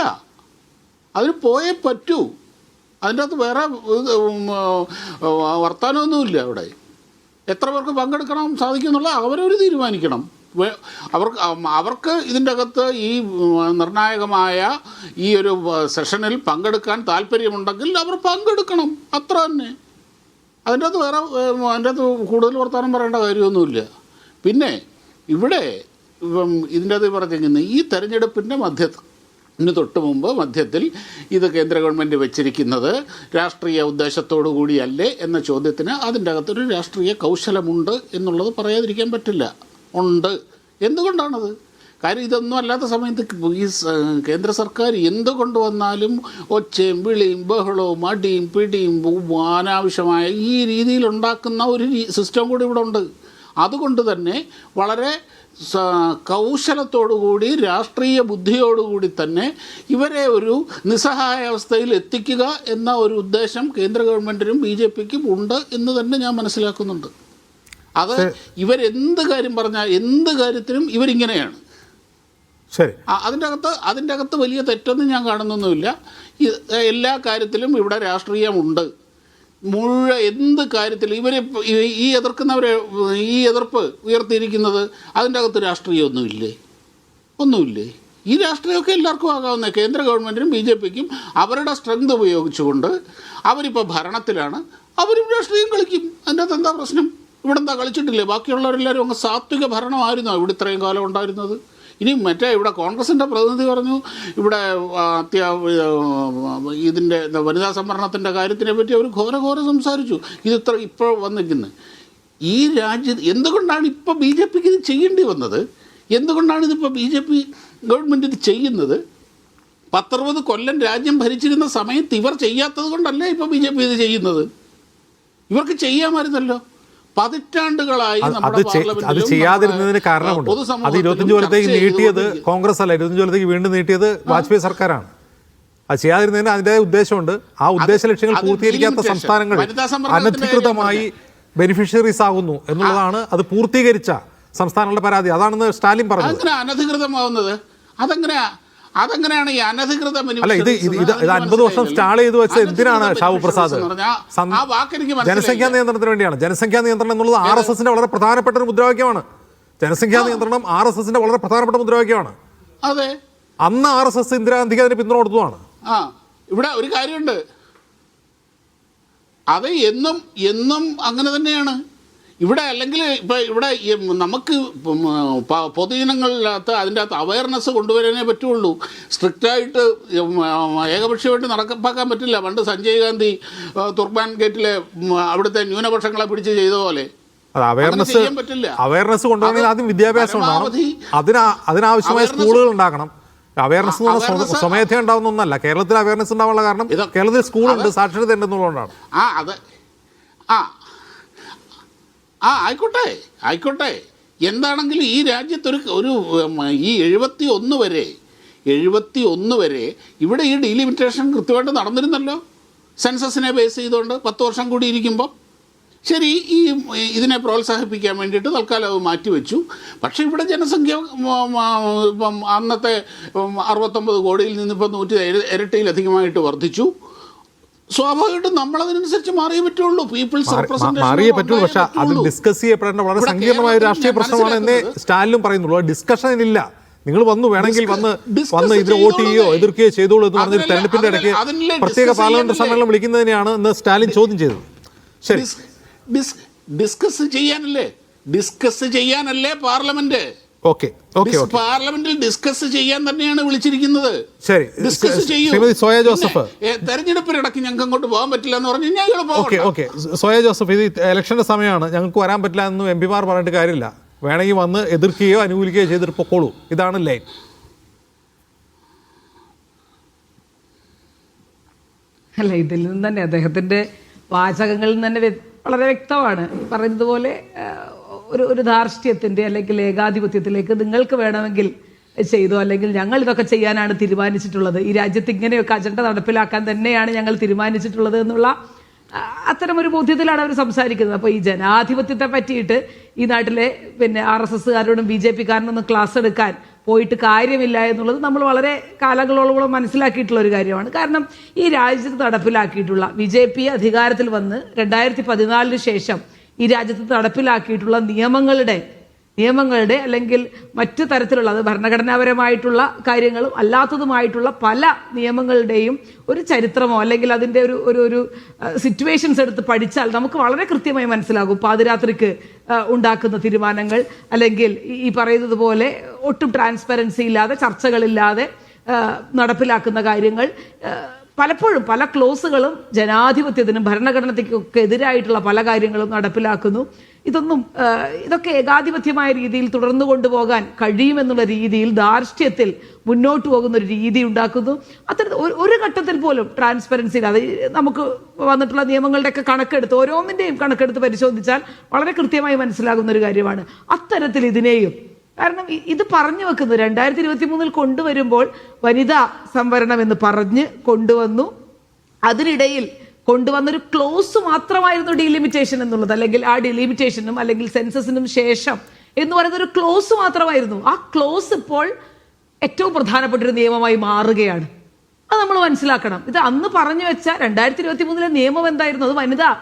അതിന് പോയേ പറ്റൂ. അതിൻ്റെ അകത്ത് വേറെ വർത്തമാനമൊന്നുമില്ല. അവിടെ എത്ര പേർക്ക് പങ്കെടുക്കണം സാധിക്കും എന്നുള്ളത് അവരവർ തീരുമാനിക്കണം. അവർക്ക് ഇതിൻ്റെ അകത്ത് ഈ നിർണായകമായ ഈ ഒരു സെഷനിൽ പങ്കെടുക്കാൻ താല്പര്യമുണ്ടെങ്കിൽ അവർ പങ്കെടുക്കണം, അത്ര തന്നെ. അതിൻ്റെ അകത്ത് കൂടുതൽ വർത്തമാനം പറയേണ്ട കാര്യമൊന്നുമില്ല. പിന്നെ ഇവിടെ ഇതിൻ്റെ അകത്ത് പറഞ്ഞിരിക്കുന്നത് ഈ തെരഞ്ഞെടുപ്പിൻ്റെ മധ്യത്തിന് തൊട്ട് മുമ്പ് മധ്യത്തിൽ ഇത് കേന്ദ്ര ഗവൺമെൻറ് വെച്ചിരിക്കുന്നത് രാഷ്ട്രീയ ഉദ്ദേശത്തോടു കൂടിയല്ലേ എന്ന ചോദ്യത്തിന് അതിൻ്റെ അകത്തൊരു രാഷ്ട്രീയ കൗശലമുണ്ട് എന്നുള്ളത് പറയാതിരിക്കാൻ പറ്റില്ല. ഉണ്ട്. എന്തുകൊണ്ടാണത്? കാര്യം ഇതൊന്നും അല്ലാത്ത സമയത്ത് ഈ കേന്ദ്ര സർക്കാർ എന്ത് കൊണ്ടുവന്നാലും ഒച്ചയും വിളിയും ബഹളവും അടിയും പിടിയും അനാവശ്യമായ ഈ രീതിയിൽ ഉണ്ടാക്കുന്ന ഒരു സിസ്റ്റം കൂടി ഇവിടെ ഉണ്ട്. അതുകൊണ്ട് തന്നെ വളരെ കൗശലത്തോടുകൂടി രാഷ്ട്രീയ ബുദ്ധിയോടുകൂടി തന്നെ ഇവരെ ഒരു നിസ്സഹായ അവസ്ഥയിൽ എത്തിക്കുക എന്ന ഒരു ഉദ്ദേശം കേന്ദ്ര ഗവൺമെൻറ്റിനും BJPക്കും ഉണ്ട് എന്ന് തന്നെ ഞാൻ മനസ്സിലാക്കുന്നുണ്ട്. അത് ഇവരെന്ത് കാര്യം പറഞ്ഞാൽ എന്ത് കാര്യത്തിനും ഇവരിങ്ങനെയാണ്. ശരി, അതിൻ്റെ അകത്ത് വലിയ തെറ്റൊന്നും ഞാൻ കാണുന്നൊന്നുമില്ല. എല്ലാ കാര്യത്തിലും ഇവിടെ രാഷ്ട്രീയമുണ്ട്. എന്ത് കാര്യത്തിലും ഇവരെ ഈ എതിർക്കുന്നവരെ ഈ എതിർപ്പ് ഉയർത്തിയിരിക്കുന്നത് അതിൻ്റെ അകത്ത് രാഷ്ട്രീയമൊന്നുമില്ലേ? ഒന്നുമില്ലേ? ഈ രാഷ്ട്രീയമൊക്കെ എല്ലാവർക്കും ആകാവുന്ന കേന്ദ്ര ഗവൺമെൻറ്റിനും BJPക്കും അവരുടെ സ്ട്രെങ്ത് ഉപയോഗിച്ചുകൊണ്ട് അവരിപ്പോൾ ഭരണത്തിലാണ്, അവരും രാഷ്ട്രീയം കളിക്കും. അതിൻ്റെ അകത്ത് എന്താ പ്രശ്നം? ഇവിടെ എന്താ കളിച്ചിട്ടില്ലേ? ബാക്കിയുള്ളവരെല്ലാവരും അങ്ങ് സാത്വിക ഭരണമായിരുന്നോ ഇവിടെ ഇത്രയും കാലം ഉണ്ടായിരുന്നത്? ഇനി ഇവിടെ കോൺഗ്രസിൻ്റെ പ്രതിനിധി പറഞ്ഞു ഇവിടെ ഇതിൻ്റെ വനിതാ സംവരണത്തിൻ്റെ കാര്യത്തിനെ പറ്റി അവർ ഘോര സംസാരിച്ചു. ഇപ്പോൾ വന്നിരിക്കുന്നത് ഈ രാജ്യത്ത് എന്തുകൊണ്ടാണ് ഇപ്പോൾ BJPക്ക് ഇത് ചെയ്യേണ്ടി വന്നത്? എന്തുകൊണ്ടാണ് ഇതിപ്പോൾ BJP ഗവൺമെൻറ് ഇത് ചെയ്യുന്നത്? 10-60 കൊല്ലം രാജ്യം ഭരിച്ചിരുന്ന സമയത്ത് ഇവർ ചെയ്യാത്തത് കൊണ്ടല്ലേ ഇപ്പോൾ BJP ഇത് ചെയ്യുന്നത്. ഇവർക്ക് ചെയ്യാമായിരുന്നല്ലോ. പതിറ്റാണ്ടുകളായി അത് ചെയ്യാതിരുന്നതിന് കാരണമുണ്ട്. അത് 25 കൊല്ലത്തേക്ക് നീട്ടിയത് കോൺഗ്രസ് അല്ല, 25 കൊല്ലത്തേക്ക് വീണ്ടും നീട്ടിയത് വാജ്പേയി സർക്കാരാണ്. അത് ചെയ്യാതിരുന്നതിന് അതിൻ്റെ ഉദ്ദേശമുണ്ട്. ആ ഉദ്ദേശ ലക്ഷ്യങ്ങൾ പൂർത്തീകരിക്കാത്ത സംസ്ഥാനങ്ങൾ അനധികൃതമായി ബെനിഫിഷ്യറീസ് ആകുന്നു എന്നുള്ളതാണ് അത് പൂർത്തീകരിച്ച സംസ്ഥാനങ്ങളുടെ പരാതി. അതാണെന്ന് സ്റ്റാലിൻ പറഞ്ഞു. അനധികൃതമാവുന്നത് അതെങ്ങനെയാണ് ഈ അനധികൃത? അല്ല, ഇത് 50 വർഷം സ്റ്റാൾ ചെയ്ത് വെച്ചത് എന്തിനാണ് ഷാബു പ്രസാദ്? ജനസംഖ്യാ നിയന്ത്രണത്തിന് വേണ്ടിയാണ്. ജനസംഖ്യാ നിയന്ത്രണം എന്നുള്ളത് RSSന്റെ വളരെ പ്രധാനപ്പെട്ട ഒരു മുദ്രാവാക്യമാണ്. ജനസംഖ്യാ നിയന്ത്രണം RSSന്റെ വളരെ പ്രധാനപ്പെട്ട മുദ്രാവാക്യമാണ്. അതെ, അന്ന് RSS ഇന്ദിരാഗാന്ധിക്ക് അതിന് പിന്തുണ കൊടുത്തതാണ്. ഇവിടെ ഒരു കാര്യമുണ്ട്, അത് എന്നും അങ്ങനെ തന്നെയാണ്. ഇവിടെ അല്ലെങ്കിൽ ഇപ്പം ഇവിടെ നമുക്ക് പൊതുജനങ്ങളിനകത്ത് അതിൻ്റെ അകത്ത് അവയർനെസ് കൊണ്ടുവരാനേ പറ്റുള്ളൂ. സ്ട്രിക്റ്റായിട്ട് ഏകപക്ഷീയമായിട്ട് നടപ്പാക്കാൻ പറ്റില്ല. പണ്ട് സഞ്ജയ് ഗാന്ധി തുർബാൻ ഗേറ്റിലെ അവിടുത്തെ ന്യൂനപക്ഷങ്ങളെ പിടിച്ച് ചെയ്ത പോലെ അവയർനെസ് കൊണ്ടുവരണമെങ്കിൽ ആദ്യം വിദ്യാഭ്യാസം ഉണ്ടാകണം. അതിനാവശ്യമായ സ്കൂളുകൾ ഉണ്ടാക്കണം. അവയർനെസ് എന്ന് പറഞ്ഞാൽ സ്വമേധ ഉണ്ടാവുന്ന ഒന്നല്ല. കേരളത്തിൽ അവയർനെസ് ഉണ്ടാവാനുള്ള കാരണം കേരളത്തിൽ സ്കൂളുണ്ട്, സാക്ഷരത ഉണ്ടെന്നുള്ളതുകൊണ്ടാണ്. ആയിക്കോട്ടെ. എന്താണെങ്കിലും ഈ രാജ്യത്തൊരു ഈ 71 വരെ ഇവിടെ ഈ ഡീലിമിറ്റേഷൻ കൃത്യമായിട്ട് നടന്നിരുന്നല്ലോ. സെൻസസിനെ ബേസ് ചെയ്തുകൊണ്ട് 10 വർഷം കൂടി ഇരിക്കുമ്പോൾ ശരി, ഇതിനെ പ്രോത്സാഹിപ്പിക്കാൻ വേണ്ടിയിട്ട് തൽക്കാലം അത് മാറ്റിവെച്ചു. പക്ഷേ ഇവിടെ ജനസംഖ്യ ഇപ്പം അന്നത്തെ 69 കോടിയിൽ നിന്നിപ്പോൾ 100 ഇരട്ടിയിലധികമായിട്ട് വർദ്ധിച്ചു. സ്വാഭാവികമായിട്ടും നമ്മൾ അതിനനുസരിച്ച് മാറിയേ പറ്റുള്ളൂ. പീപ്പിൾസ് മാറിയേ പറ്റുള്ളൂ. പക്ഷെ അത് ഡിസ്കസ് ചെയ്യപ്പെടേണ്ട വളരെ സങ്കീർണമായ ഒരു രാഷ്ട്രീയ പ്രശ്നമാണ് എന്നേ സ്റ്റാലിനും പറയുന്നുള്ളൂ. ഡിസ്കഷനില്ല. നിങ്ങൾ വന്നു വേണമെങ്കിൽ വന്ന് ഇതിന് വോട്ട് ചെയ്യുകയോ എതിർക്കുകയോ ചെയ്തോളൂ എന്ന് പറഞ്ഞൊരു തെരഞ്ഞെടുപ്പിന്റെ ഇടയ്ക്ക് പ്രത്യേക പാർലമെന്റ് സമ്മേളനം വിളിക്കുന്നതിനെയാണ് ഇന്ന് സ്റ്റാലിൻ ചോദ്യം ചെയ്തത്. ശരി, ഡിസ്കസ് ചെയ്യാനല്ലേ പാർലമെന്റ്? പാർലമെന്റിൽ ഡിസ്കസ് ചെയ്യാൻ തന്നെയാണ് വിളിച്ചിരിക്കുന്നത്. ശരി, ശ്രീമതി സോയ ജോസഫ്, തെരഞ്ഞെടുപ്പിനിടയ്ക്ക് ഞങ്ങൾക്ക് അങ്ങോട്ട് പോകാൻ പറ്റില്ല എന്ന് പറഞ്ഞു കഴിഞ്ഞാൽ സോയ ജോസഫ്, ഇത് ഇലക്ഷന്റെ സമയമാണ്, ഞങ്ങൾക്ക് വരാൻ പറ്റില്ല എന്നും എം പിമാർ പറഞ്ഞിട്ട് കാര്യമില്ല. വേണമെങ്കിൽ വന്ന് എതിർക്കുകയോ അനുകൂലിക്കുകയോ ചെയ്തിട്ട് പൊക്കോളൂ. ഇതാണ് ലൈൻ. അല്ല, ഇതിൽ നിന്ന് തന്നെ അദ്ദേഹത്തിന്റെ വാചകങ്ങളിൽ നിന്ന് തന്നെ വളരെ വ്യക്തമാണ്. പറയുന്നതുപോലെ ഒരു ധാർഷ്ട്യത്തിന്റെ അല്ലെങ്കിൽ ഏകാധിപത്യത്തിലേക്ക് നിങ്ങൾക്ക് വേണമെങ്കിൽ ചെയ്തോ, അല്ലെങ്കിൽ ഞങ്ങൾ ഇതൊക്കെ ചെയ്യാനാണ് തീരുമാനിച്ചിട്ടുള്ളത്, ഈ രാജ്യത്ത് ഇങ്ങനെയൊക്കെ അജണ്ട നടപ്പിലാക്കാൻ തന്നെയാണ് ഞങ്ങൾ തീരുമാനിച്ചിട്ടുള്ളത് എന്നുള്ള അത്തരമൊരു ബോധ്യത്തിലാണ് അവർ സംസാരിക്കുന്നത്. അപ്പോൾ ഈ ജനാധിപത്യത്തെ പറ്റിയിട്ട് ഈ നാട്ടിലെ RSSകാരോടും BJPക്കാരനൊന്നും ക്ലാസ് എടുക്കാൻ പോയിട്ട് കാര്യമില്ല എന്നുള്ളത് നമ്മൾ വളരെ കാലങ്ങളോളം മനസ്സിലാക്കിയിട്ടുള്ള ഒരു കാര്യമാണ്. കാരണം ഈ രാജ്യത്ത് നടപ്പിലാക്കിയിട്ടുള്ള BJP അധികാരത്തിൽ വന്ന് 2014 ശേഷം ഈ രാജ്യത്ത് നടപ്പിലാക്കിയിട്ടുള്ള നിയമങ്ങളുടെ അല്ലെങ്കിൽ മറ്റു തരത്തിലുള്ള, അത് ഭരണഘടനാപരമായിട്ടുള്ള കാര്യങ്ങളും അല്ലാത്തതുമായിട്ടുള്ള പല നിയമങ്ങളുടെയും ഒരു ചരിത്രമോ അല്ലെങ്കിൽ അതിൻ്റെ ഒരു സിറ്റുവേഷൻസ് എടുത്ത് പഠിച്ചാൽ നമുക്ക് വളരെ കൃത്യമായി മനസ്സിലാകും. പാതിരാത്രിക്ക് ഉണ്ടാക്കുന്ന തീരുമാനങ്ങൾ, അല്ലെങ്കിൽ ഈ പറയുന്നത് പോലെ ഒട്ടും ട്രാൻസ്പെറൻസി ഇല്ലാതെ, ചർച്ചകളില്ലാതെ നടപ്പിലാക്കുന്ന കാര്യങ്ങൾ, പലപ്പോഴും പല ക്ലോസുകളും ജനാധിപത്യത്തിനും ഭരണഘടനയ്ക്കൊക്കെ എതിരായിട്ടുള്ള പല കാര്യങ്ങളും നടപ്പിലാക്കുന്നു. ഇതൊക്കെ ഏകാധിപത്യമായ രീതിയിൽ തുടർന്നു കൊണ്ടുപോകാൻ കഴിയുമെന്നുള്ള രീതിയിൽ ധാർഷ്ട്യത്തിൽ മുന്നോട്ട് പോകുന്ന ഒരു രീതി ഉണ്ടാക്കുന്നു. ഒരു ഘട്ടത്തിൽ പോലും ട്രാൻസ്പെറൻസി ഇല്ലാതെ നമുക്ക് വന്നിട്ടുള്ള നിയമങ്ങളുടെയൊക്കെ കണക്കെടുത്ത്, ഓരോന്നിൻ്റെയും കണക്കെടുത്ത് പരിശോധിച്ചാൽ വളരെ കൃത്യമായി മനസ്സിലാകുന്ന ഒരു കാര്യമാണ്. അത്തരത്തിൽ ഇതിനെയും, കാരണം ഇത് പറഞ്ഞു വെക്കുന്നത് 2023 കൊണ്ടുവരുമ്പോൾ വനിതാ സംവരണം എന്ന് പറഞ്ഞ് കൊണ്ടുവന്നു. അതിനിടയിൽ കൊണ്ടുവന്നൊരു ക്ലോസ് മാത്രമായിരുന്നു ഡീലിമിറ്റേഷൻ എന്നുള്ളത്, അല്ലെങ്കിൽ ആ ഡീലിമിറ്റേഷനും അല്ലെങ്കിൽ സെൻസസിനും ശേഷം എന്ന് പറയുന്ന ഒരു ക്ലോസ് മാത്രമായിരുന്നു. ആ ക്ലോസ് ഇപ്പോൾ ഏറ്റവും പ്രധാനപ്പെട്ട ഒരു നിയമമായി മാറുകയാണ്. അത് നമ്മൾ മനസ്സിലാക്കണം. ഇത് അന്ന് പറഞ്ഞു വെച്ച 2023 നിയമം എന്തായിരുന്നു? അത് വനിതാ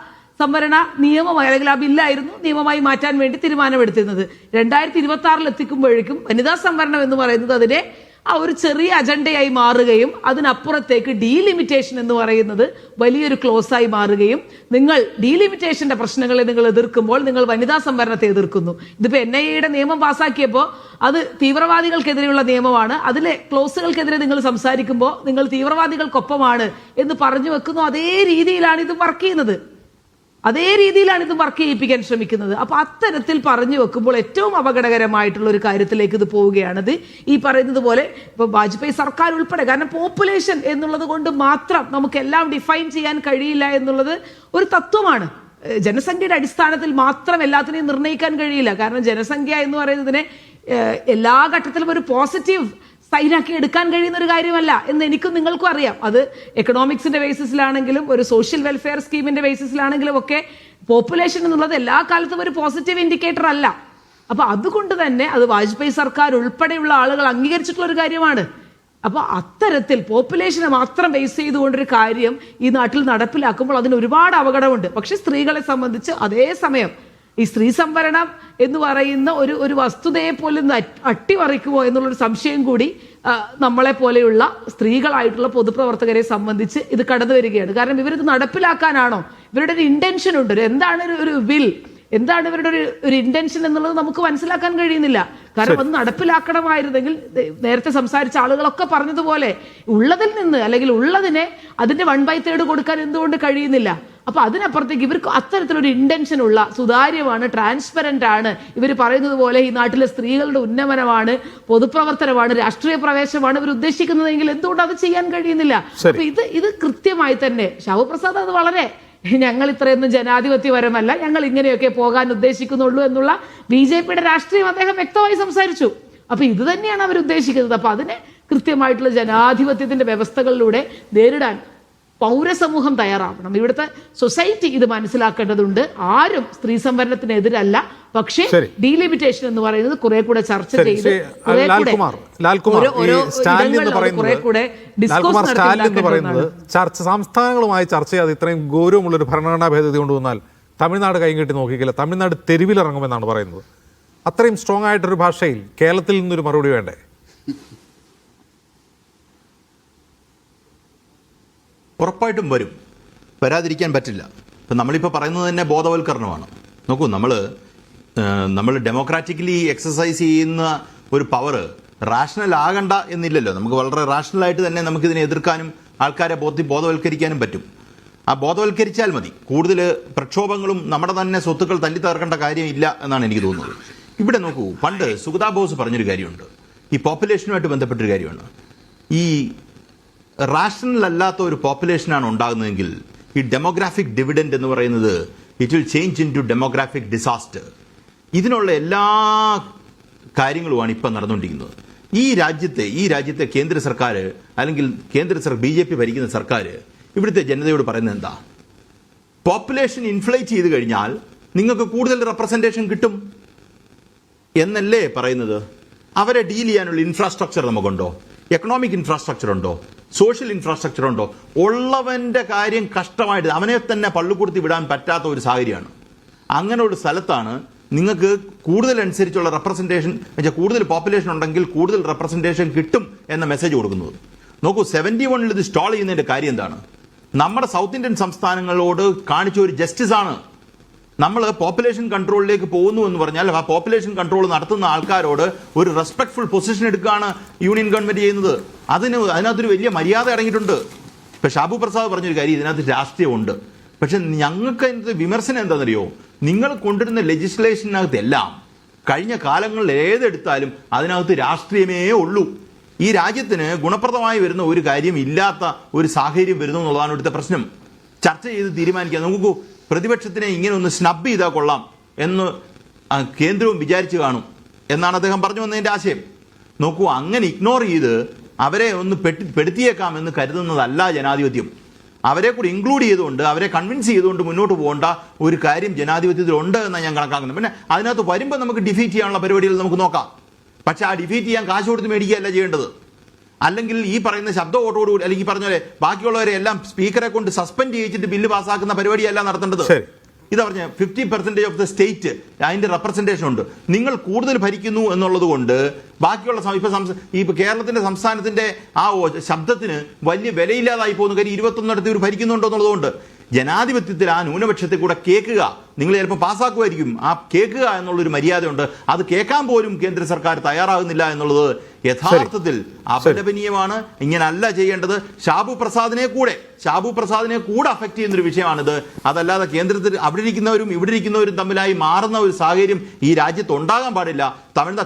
സംവരണ നിയമമായി അല്ലെങ്കിൽ ആ ബില്ലായിരുന്നു നിയമമായി മാറ്റാൻ വേണ്ടി തീരുമാനമെടുത്തിരുന്നത്. 2026 എത്തിക്കുമ്പോഴേക്കും വനിതാ സംവരണം എന്ന് പറയുന്നത് അതിനെ ആ ഒരു ചെറിയ അജണ്ടയായി മാറുകയും അതിനപ്പുറത്തേക്ക് ഡീലിമിറ്റേഷൻ എന്ന് പറയുന്നത് വലിയൊരു ക്ലോസായി മാറുകയും, നിങ്ങൾ ഡീലിമിറ്റേഷന്റെ പ്രശ്നങ്ങളെ നിങ്ങൾ എതിർക്കുമ്പോൾ നിങ്ങൾ വനിതാ സംവരണത്തെ എതിർക്കുന്നു. ഇതിപ്പോൾ NIA നിയമം പാസ്സാക്കിയപ്പോൾ അത് തീവ്രവാദികൾക്കെതിരെയുള്ള നിയമമാണ്, അതിലെ ക്ലോസുകൾക്കെതിരെ നിങ്ങൾ സംസാരിക്കുമ്പോൾ നിങ്ങൾ തീവ്രവാദികൾക്കൊപ്പമാണ് എന്ന് പറഞ്ഞു വെക്കുന്നു. അതേ രീതിയിലാണ് ഇത് വർക്ക് ചെയ്യുന്നത്, അതേ രീതിയിലാണ് ഇത് വർക്ക് ചെയ്യിപ്പിക്കാൻ ശ്രമിക്കുന്നത്. അപ്പോൾ അത്തരത്തിൽ പറഞ്ഞു വെക്കുമ്പോൾ ഏറ്റവും അപകടകരമായിട്ടുള്ള ഒരു കാര്യത്തിലേക്ക് ഇത് പോവുകയാണത്. ഈ പറയുന്നത് പോലെ ഇപ്പോൾ വാജ്പേയി സർക്കാർ ഉൾപ്പെടെ, കാരണം പോപ്പുലേഷൻ എന്നുള്ളത് കൊണ്ട് മാത്രം നമുക്കെല്ലാം ഡിഫൈൻ ചെയ്യാൻ കഴിയില്ല എന്നുള്ളത് ഒരു തത്വമാണ്. ജനസംഖ്യയുടെ അടിസ്ഥാനത്തിൽ മാത്രം എല്ലാത്തിനെയും നിർണ്ണയിക്കാൻ കഴിയില്ല. കാരണം ജനസംഖ്യ എന്ന് പറയുന്നതിനെ എല്ലാ ഘട്ടത്തിലും ഒരു പോസിറ്റീവ് സൈനാക്കി എടുക്കാൻ കഴിയുന്ന ഒരു കാര്യമല്ല എന്ന് എനിക്കും നിങ്ങൾക്കും അറിയാം. അത് എക്കണോമിക്സിന്റെ ബേസിസിലാണെങ്കിലും ഒരു സോഷ്യൽ വെൽഫെയർ സ്കീമിന്റെ ബേസിസിലാണെങ്കിലും ഒക്കെ പോപ്പുലേഷൻ എന്നുള്ളത് എല്ലാ കാലത്തും ഒരു പോസിറ്റീവ് ഇൻഡിക്കേറ്റർ അല്ല. അപ്പൊ അതുകൊണ്ട് തന്നെ അത് വാജ്പേയി സർക്കാർ ഉൾപ്പെടെയുള്ള ആളുകൾ അംഗീകരിച്ചിട്ടുള്ള ഒരു കാര്യമാണ്. അപ്പോൾ അത്തരത്തിൽ പോപ്പുലേഷനെ മാത്രം ബേസ് ചെയ്തുകൊണ്ടൊരു കാര്യം ഈ നാട്ടിൽ നടപ്പിലാക്കുമ്പോൾ അതിന് ഒരുപാട് അപകടമുണ്ട്. പക്ഷെ സ്ത്രീകളെ സംബന്ധിച്ച് അതേസമയം ഈ സ്ത്രീ സംവരണം എന്ന് പറയുന്ന ഒരു വസ്തുതയെ പോലും അട്ടിമറിക്കുമോ എന്നുള്ളൊരു സംശയം കൂടി നമ്മളെ പോലെയുള്ള സ്ത്രീകളായിട്ടുള്ള പൊതുപ്രവർത്തകരെ സംബന്ധിച്ച് ഇത് കടന്നു വരികയാണ്. കാരണം ഇവരിത് നടപ്പിലാക്കാനാണോ, ഇവരുടെ ഒരു ഇന്റൻഷൻ ഉണ്ട്, എന്താണ് ഒരു വിൽ, എന്താണ് ഇവരുടെ ഒരു ഇന്റൻഷൻ എന്നുള്ളത് നമുക്ക് മനസ്സിലാക്കാൻ കഴിയുന്നില്ല. കാരണം അത് നടപ്പിലാക്കണമായിരുന്നെങ്കിൽ നേരത്തെ സംസാരിച്ച ആളുകളൊക്കെ പറഞ്ഞതുപോലെ ഉള്ളതിൽ നിന്ന് അല്ലെങ്കിൽ ഉള്ളതിനെ അതിന്റെ 1/3 കൊടുക്കാൻ എന്തുകൊണ്ട് കഴിയുന്നില്ല? അപ്പൊ അതിനപ്പുറത്തേക്ക് ഇവർക്ക് അത്തരത്തിലൊരു ഇന്റൻഷൻ ഉള്ള, സുതാര്യമാണ്, ട്രാൻസ്പെറന്റ് ആണ്, ഇവർ പറയുന്നത് പോലെ ഈ നാട്ടിലെ സ്ത്രീകളുടെ ഉന്നമനമാണ്, പൊതുപ്രവർത്തനമാണ്, രാഷ്ട്രീയ പ്രവേശനമാണ് ഇവർ ഉദ്ദേശിക്കുന്നതെങ്കിൽ എന്തുകൊണ്ട് അത് ചെയ്യാൻ കഴിയുന്നില്ല? അപ്പൊ ഇത് കൃത്യമായി തന്നെ ശവപ്രസാദ് അത് വളരെ, ഞങ്ങൾ ഇത്രയൊന്നും ജനാധിപത്യപരമല്ല, ഞങ്ങൾ ഇങ്ങനെയൊക്കെ പോകാൻ ഉദ്ദേശിക്കുന്നുള്ളൂ എന്നുള്ള BJPയുടെ രാഷ്ട്രീയം അദ്ദേഹം വ്യക്തമായി സംസാരിച്ചു. അപ്പൊ ഇത് തന്നെയാണ് അവർ ഉദ്ദേശിക്കുന്നത്. അപ്പൊ അതിനെ കൃത്യമായിട്ടുള്ള ജനാധിപത്യത്തിന്റെ വ്യവസ്ഥകളിലൂടെ നേരിടാൻ പൗരസമൂഹം തയ്യാറാവണം. ഇവിടുത്തെ സൊസൈറ്റി ഇത് മനസ്സിലാക്കേണ്ടതുണ്ട്. ആരും സ്ത്രീ സംവരണത്തിനെതിരല്ല, പക്ഷേ ഡീലിമിറ്റേഷൻ എന്ന് പറയുന്നത് കുറെ കൂടെ ചർച്ച ചെയ്ത് ചർച്ച സംസ്ഥാനങ്ങളുമായി ചർച്ച ചെയ്യാതെ ഇത്രയും ഗൗരവമുള്ളൊരു ഭരണഘടനാ ഭേദഗതി കൊണ്ടുവന്നാൽ തമിഴ്നാട് കൈകെട്ടി നോക്കിക്കില്ല, തമിഴ്നാട് തെരുവിലിറങ്ങുമെന്നാണ് പറയുന്നത്. അത്രയും സ്ട്രോങ് ആയിട്ടൊരു ഭാഷയിൽ കേരളത്തിൽ നിന്നൊരു മറുപടി വേണ്ടേ? ഉറപ്പായിട്ടും വരും, വരാതിരിക്കാൻ പറ്റില്ല. ഇപ്പം നമ്മളിപ്പോൾ പറയുന്നത് തന്നെ ബോധവൽക്കരണമാണ്. നോക്കൂ, നമ്മൾ ഡെമോക്രാറ്റിക്കലി എക്സസൈസ് ചെയ്യുന്ന ഒരു പവർ റാഷണൽ ആകണ്ട എന്നില്ലല്ലോ. നമുക്ക് വളരെ റാഷണലായിട്ട് തന്നെ നമുക്കിതിനെ എതിർക്കാനും ആൾക്കാരെ ബോധവൽക്കരിക്കാനും പറ്റും. ആ ബോധവൽക്കരിച്ചാൽ മതി. കൂടുതൽ പ്രക്ഷോഭങ്ങളും നമ്മുടെ തന്നെ സ്വത്തുക്കൾ തല്ലിത്തകർക്കേണ്ട കാര്യമില്ല എന്നാണ് എനിക്ക് തോന്നുന്നത്. ഇവിടെ നോക്കൂ, പണ്ട് സുഗതാ ബോസ് പറഞ്ഞൊരു കാര്യമുണ്ട്, ഈ പോപ്പുലേഷനുമായിട്ട് ബന്ധപ്പെട്ടൊരു കാര്യമാണ്. ഈ റാഷണൽ അല്ലാത്ത ഒരു പോപ്പുലേഷനാണ് ഉണ്ടാകുന്നതെങ്കിൽ ഈ ഡെമോഗ്രാഫിക് ഡിവിഡൻഡ് എന്ന് പറയുന്നത് it will change into demographic disaster. ഇതിനുള്ള എല്ലാ കാര്യങ്ങളുമാണ് ഇപ്പം നടന്നുകൊണ്ടിരിക്കുന്നത്. ഈ രാജ്യത്തെ കേന്ദ്ര സർക്കാർ അല്ലെങ്കിൽ BJP ഭരിക്കുന്ന സർക്കാർ ഇവിടുത്തെ ജനതയോട് പറയുന്നത് എന്താ? പോപ്പുലേഷൻ ഇൻഫ്ലേറ്റ് ചെയ്ത് കഴിഞ്ഞാൽ നിങ്ങൾക്ക് കൂടുതൽ റെപ്രസെൻറ്റേഷൻ കിട്ടും എന്നല്ലേ പറയുന്നത്. അവരെ ഡീൽ ചെയ്യാനുള്ള ഇൻഫ്രാസ്ട്രക്ചർ നമുക്കുണ്ടോ? എക്കണോമിക് ഇൻഫ്രാസ്ട്രക്ചർ ഉണ്ടോ? സോഷ്യൽ ഇൻഫ്രാസ്ട്രക്ചർ ഉണ്ടോ? ഉള്ളവൻ്റെ കാര്യം കഷ്ടമായിട്ട് അവനെ തന്നെ പള്ളുകൊടുത്തി വിടാൻ പറ്റാത്ത ഒരു സാഹചര്യമാണ്. അങ്ങനെ ഒരു സ്ഥലത്താണ് നിങ്ങൾക്ക് കൂടുതൽ അനുസരിച്ചുള്ള റെപ്രസെൻറ്റേഷൻ, കൂടുതൽ പോപ്പുലേഷൻ ഉണ്ടെങ്കിൽ കൂടുതൽ റെപ്രസെൻറ്റേഷൻ കിട്ടും എന്ന മെസ്സേജ് കൊടുക്കുന്നത്. നോക്കൂ, 71 ഇത് സ്റ്റോൾ ചെയ്യുന്നതിൻ്റെ കാര്യം എന്താണ്? നമ്മുടെ സൗത്ത് ഇന്ത്യൻ സംസ്ഥാനങ്ങളോട് കാണിച്ച ഒരു ജസ്റ്റിസ് ആണ്. നമ്മൾ പോപ്പുലേഷൻ കൺട്രോളിലേക്ക് പോകുന്നു എന്ന് പറഞ്ഞാൽ ആ പോപ്പുലേഷൻ കൺട്രോൾ നടത്തുന്ന ആൾക്കാരോട് ഒരു റെസ്പെക്ട്ഫുൾ പൊസിഷൻ എടുക്കുകയാണ് യൂണിയൻ ഗവൺമെന്റ് ചെയ്യുന്നത്. അതിനകത്തൊരു വലിയ മര്യാദ അടങ്ങിയിട്ടുണ്ട്. ഇപ്പം ഷാബു പ്രസാദ് പറഞ്ഞൊരു കാര്യം, ഇതിനകത്ത് രാഷ്ട്രീയമുണ്ട്. പക്ഷെ ഞങ്ങൾക്ക് അതിനകത്ത് വിമർശനം എന്താണെന്നറിയോ? നിങ്ങൾ കൊണ്ടുവരുന്ന ലെജിസ്ലേഷനകത്ത് എല്ലാം കഴിഞ്ഞ കാലങ്ങളിൽ ഏതെടുത്താലും അതിനകത്ത് രാഷ്ട്രീയമേ ഉള്ളൂ. ഈ രാജ്യത്തിന് ഗുണപ്രദമായി വരുന്ന ഒരു കാര്യം ഇല്ലാത്ത ഒരു സാഹചര്യം വരുന്നു എന്നുള്ളതാണ് ഇവിടുത്തെ പ്രശ്നം. ചർച്ച ചെയ്ത് തീരുമാനിക്കുക. നോക്കൂ, പ്രതിപക്ഷത്തിനെ ഇങ്ങനെ ഒന്ന് സ്നബ് ചെയ്താൽ കൊള്ളാം എന്ന് കേന്ദ്രവും വിചാരിച്ചു കാണും എന്നാണ് അദ്ദേഹം പറഞ്ഞു വന്നതിൻ്റെ ആശയം. നോക്കൂ, അങ്ങനെ ഇഗ്നോർ ചെയ്ത് അവരെ ഒന്ന് പെടുത്തിയേക്കാം എന്ന് കരുതുന്നതല്ല ജനാധിപത്യം. അവരെ കൂടി ഇൻക്ലൂഡ് ചെയ്തുകൊണ്ട് അവരെ കൺവിൻസ് ചെയ്തുകൊണ്ട് മുന്നോട്ട് പോകേണ്ട ഒരു കാര്യം ജനാധിപത്യത്തിൽ ഉണ്ട് എന്നാണ് ഞാൻ കണക്കാക്കുന്നത്. പിന്നെ അതിനകത്ത് വരുമ്പോൾ നമുക്ക് ഡിഫീറ്റ് ചെയ്യാനുള്ള പരിപാടികൾ നമുക്ക് നോക്കാം. പക്ഷെ ആ ഡിഫീറ്റ് ചെയ്യാൻ കാശ് കൊടുത്ത് മേടിക്കുകയല്ല ചെയ്യേണ്ടത്. അല്ലെങ്കിൽ ഈ പറയുന്ന ശബ്ദ വോട്ടോടുകൂടി അല്ലെങ്കിൽ ഈ പറഞ്ഞ പോലെ ബാക്കിയുള്ളവരെ എല്ലാം സ്പീക്കറെ കൊണ്ട് സസ്പെൻഡ് ചെയ്യിച്ചിട്ട് ബില്ല് പാസ്സാക്കുന്ന പരിപാടിയല്ല നടത്തേണ്ടത്. ഇതാ പറഞ്ഞ 50% ഓഫ് ദ സ്റ്റേറ്റ് അതിന്റെ റെപ്രസെന്റേഷൻ ഉണ്ട്. നിങ്ങൾ കൂടുതൽ ഭരിക്കുന്നു എന്നുള്ളത് കൊണ്ട് ബാക്കിയുള്ള ഇപ്പൊ കേരളത്തിന്റെ സംസ്ഥാനത്തിന്റെ ആ ശബ്ദത്തിന് വലിയ വിലയില്ലാതായി പോകുന്ന കാര്യം 21 ഇവർ ഭരിക്കുന്നുണ്ടോ എന്നുള്ളതുകൊണ്ട് ജനാധിപത്യത്തിൽ ആ ന്യൂനപക്ഷത്തെ കൂടെ കേൾക്കുക. നിങ്ങൾ ചിലപ്പോൾ പാസ്സാക്കുമായിരിക്കും, ആ കേൾക്കുക എന്നുള്ളൊരു മര്യാദയുണ്ട്. അത് കേൾക്കാൻ പോലും കേന്ദ്ര സർക്കാർ തയ്യാറാകുന്നില്ല എന്നുള്ളത് യഥാർത്ഥത്തിൽ അപലപനീയമാണ്. ഇങ്ങനല്ല ചെയ്യേണ്ടത്. ഷാബു പ്രസാദിനെ കൂടെ അഫക്ട് ചെയ്യുന്നൊരു വിഷയമാണിത്. അതല്ലാതെ കേന്ദ്രത്തിൽ അവിടെ ഇരിക്കുന്നവരും ഇവിടെ ഇരിക്കുന്നവരും തമ്മിലായി മാറുന്ന ഒരു സാഹചര്യം ഈ രാജ്യത്ത് ഉണ്ടാകാൻ പാടില്ല.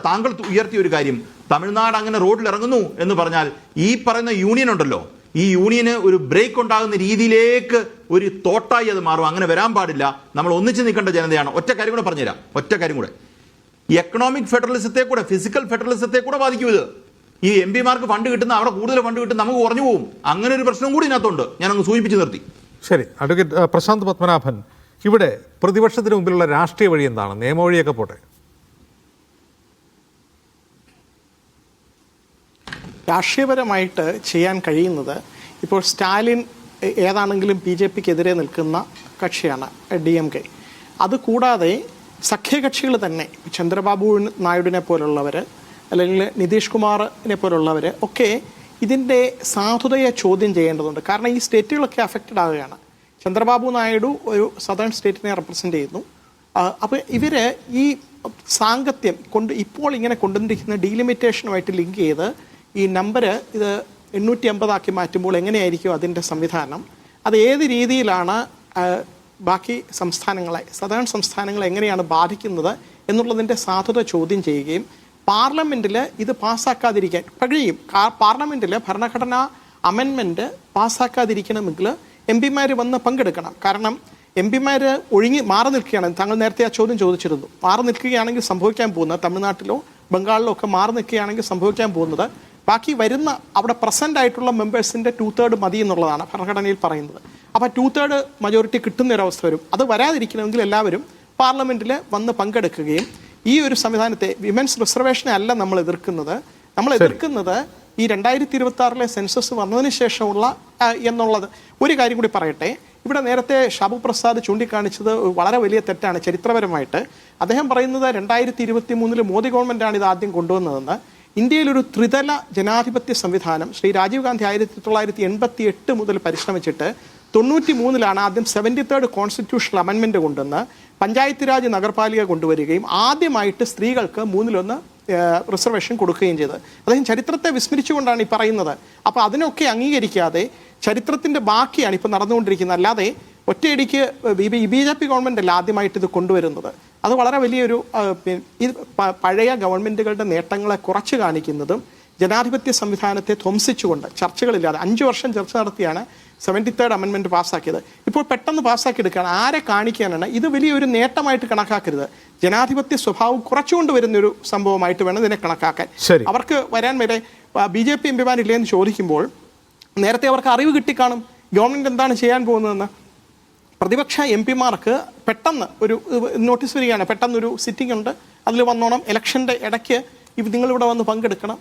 താങ്കൾ ഉയർത്തിയ ഒരു കാര്യം, തമിഴ്നാട് അങ്ങനെ റോഡിൽ ഇറങ്ങുന്നു എന്ന് പറഞ്ഞാൽ ഈ പറയുന്ന യൂണിയൻ ഉണ്ടല്ലോ, ഈ യൂണിയന് ഒരു ബ്രേക്ക് ഉണ്ടാകുന്ന രീതിയിലേക്ക് ഒരു തോട്ടായി അത് മാറും. അങ്ങനെ വരാൻ പാടില്ല. നമ്മൾ ഒന്നിച്ച് നിൽക്കേണ്ട ജനതയാണ്. ഒറ്റ കാര്യം കൂടെ പറഞ്ഞുതരാം. എക്കണോമിക് ഫെഡറലിസത്തെ കൂടെ ഫിസിക്കൽ ഫെഡറലിസത്തെ കൂടെ ബാധിക്കും ഇത്. ഈ MP-മാർക്ക് ഫണ്ട് കിട്ടുന്ന അവിടെ കൂടുതൽ ഫണ്ട് കിട്ടും, നമുക്ക് കുറഞ്ഞു പോകും. അങ്ങനെ ഒരു പ്രശ്നം കൂടി ഇതിനകത്തുണ്ട്. ഞാനങ്ങ് സൂചിപ്പിച്ച് നിർത്തി. ശരി, അഡ്വക്കേറ്റ് പ്രശാന്ത് പത്മനാഭൻ, ഇവിടെ പ്രതിപക്ഷത്തിന് മുമ്പിലുള്ള രാഷ്ട്രീയ വഴി എന്താണ്? നിയമവഴിയൊക്കെ പോട്ടെ. രാഷ്ട്രീയപരമായിട്ട് ചെയ്യാൻ കഴിയുന്നത്, ഇപ്പോൾ സ്റ്റാലിൻ ഏതാണെങ്കിലും BJPക്കെതിരെ നിൽക്കുന്ന കക്ഷിയാണ് DMK. അതുകൂടാതെ സഖ്യകക്ഷികൾ തന്നെ ചന്ദ്രബാബു നായിഡുവിനെ പോലുള്ളവർ അല്ലെങ്കിൽ നിതീഷ് കുമാറിനെ പോലുള്ളവർ ഒക്കെ ഇതിൻ്റെ സാധുതയെ ചോദ്യം ചെയ്യേണ്ടതുണ്ട്. കാരണം ഈ സ്റ്റേറ്റുകളൊക്കെ അഫക്റ്റഡ് ആവുകയാണ്. ചന്ദ്രബാബു നായിഡു ഒരു സദേൺ സ്റ്റേറ്റിനെ റെപ്രസെൻ്റ് ചെയ്യുന്നു. അപ്പോൾ ഇവർ ഈ സാങ്കത്യം ഇപ്പോൾ ഇങ്ങനെ കൊണ്ടുവന്നിരിക്കുന്ന ഡീലിമിറ്റേഷനുമായിട്ട് ലിങ്ക് ചെയ്ത് ഈ നമ്പർ ഇത് 850 മാറ്റുമ്പോൾ എങ്ങനെയായിരിക്കും അതിൻ്റെ സംവിധാനം, അത് ഏത് രീതിയിലാണ് ബാക്കി സംസ്ഥാനങ്ങളെ സദേൺ സംസ്ഥാനങ്ങളെ എങ്ങനെയാണ് ബാധിക്കുന്നത് എന്നുള്ളതിൻ്റെ സാധുത ചോദ്യം ചെയ്യുകയും പാർലമെൻറ്റിൽ ഇത് പാസ്സാക്കാതിരിക്കാൻ കഴിയും. പാർലമെൻറ്റിൽ ഭരണഘടനാ അമെൻമെൻറ്റ് പാസ്സാക്കാതിരിക്കണമെങ്കിൽ MP-മാർ വന്ന് പങ്കെടുക്കണം. കാരണം MP-മാർ മാറി നിൽക്കുകയാണ്. താങ്കൾ നേരത്തെ ആ ചോദ്യം ചോദിച്ചിരുന്നു. മാറി നിൽക്കുകയാണെങ്കിൽ സംഭവിക്കാൻ പോകുന്നത്, തമിഴ്നാട്ടിലോ ബംഗാളിലോ ഒക്കെ മാറി നിൽക്കുകയാണെങ്കിൽ സംഭവിക്കാൻ പോകുന്നത് ബാക്കി വരുന്ന അവിടെ പ്രസൻ്റ് ആയിട്ടുള്ള മെമ്പേഴ്സിൻ്റെ 2/3 മതി എന്നുള്ളതാണ് ഭരണഘടനയിൽ പറയുന്നത്. അപ്പോൾ 2/3 മജോറിറ്റി കിട്ടുന്ന ഒരു അവസ്ഥ വരും. അത് വരാതിരിക്കണമെങ്കിൽ എല്ലാവരും പാർലമെൻറ്റിൽ വന്ന് പങ്കെടുക്കുകയും ഈ ഒരു സംവിധാനത്തെ വിമൻസ് റിസർവേഷനെ അല്ല നമ്മൾ എതിർക്കുന്നത്. നമ്മൾ എതിർക്കുന്നത് ഈ 2026 സെൻസസ് വന്നതിന് ശേഷമുള്ള എന്നുള്ളത്. ഒരു കാര്യം കൂടി പറയട്ടെ, ഇവിടെ നേരത്തെ ഷാബു പ്രസാദ് ചൂണ്ടിക്കാണിച്ചത് വളരെ വലിയ തെറ്റാണ് ചരിത്രപരമായിട്ട്. അദ്ദേഹം പറയുന്നത് 2023 മോദി ഗവൺമെൻറ്റാണ് ഇത് ആദ്യം കൊണ്ടുവന്നതെന്ന്. ഇന്ത്യയിലൊരു ത്രിതല ജനാധിപത്യ സംവിധാനം ശ്രീ രാജീവ് ഗാന്ധി 1988 മുതൽ പരിശ്രമിച്ചിട്ട് 93 ആദ്യം 73rd കോൺസ്റ്റിറ്റ്യൂഷണൽ അമെൻമെൻറ്റ് കൊണ്ടുവന്ന് പഞ്ചായത്ത് രാജ് നഗരപാലിക കൊണ്ടുവരികയും ആദ്യമായിട്ട് സ്ത്രീകൾക്ക് 1/3 റിസർവേഷൻ കൊടുക്കുകയും ചെയ്തത്. അദ്ദേഹം ചരിത്രത്തെ വിസ്മരിച്ചുകൊണ്ടാണ് ഈ പറയുന്നത്. അപ്പോൾ അതിനൊക്കെ അംഗീകരിക്കാതെ ചരിത്രത്തിൻ്റെ ബാക്കിയാണ് ഇപ്പോൾ നടന്നുകൊണ്ടിരിക്കുന്നത്. അല്ലാതെ ഒറ്റയടിക്ക് BJP ഗവൺമെൻറ് അല്ല ആദ്യമായിട്ട് ഇത് കൊണ്ടുവരുന്നത്. അത് വളരെ വലിയൊരു ഇത് പഴയ ഗവൺമെൻറ്റുകളുടെ നേട്ടങ്ങളെ കുറച്ച് കാണിക്കുന്നതും ജനാധിപത്യ സംവിധാനത്തെ ധ്വംസിച്ചുകൊണ്ട് ചർച്ചകളില്ലാതെ 5 വർഷം ചർച്ച നടത്തിയാണ് 73rd അമെൻമെൻറ്റ് പാസ്സാക്കിയത്. ഇപ്പോൾ പെട്ടെന്ന് പാസ്സാക്കിയെടുക്കുകയാണ്. ആരെ കാണിക്കാനാണ്? ഇത് വലിയൊരു നേട്ടമായിട്ട് കണക്കാക്കരുത്. ജനാധിപത്യ സ്വഭാവം കുറച്ചുകൊണ്ട് വരുന്നൊരു സംഭവമായിട്ട് വേണം ഇതിനെ കണക്കാക്കാൻ. അവർക്ക് വരാൻ വരെ BJP എംപിമാരില്ലേ എന്ന് ചോദിക്കുമ്പോൾ നേരത്തെ അവർക്ക് അറിവ് കിട്ടിക്കാണും ഗവൺമെൻറ് എന്താണ് ചെയ്യാൻ പോകുന്നതെന്ന്. പ്രതിപക്ഷ എംപിമാർക്ക് പെട്ടെന്ന് ഒരു നോട്ടീസ് വരികയാണ്, പെട്ടെന്നൊരു സിറ്റിംഗ് ഉണ്ട്, അതിൽ വന്നോണം, ഇലക്ഷൻ്റെ ഇടയ്ക്ക് നിങ്ങളിവിടെ വന്ന്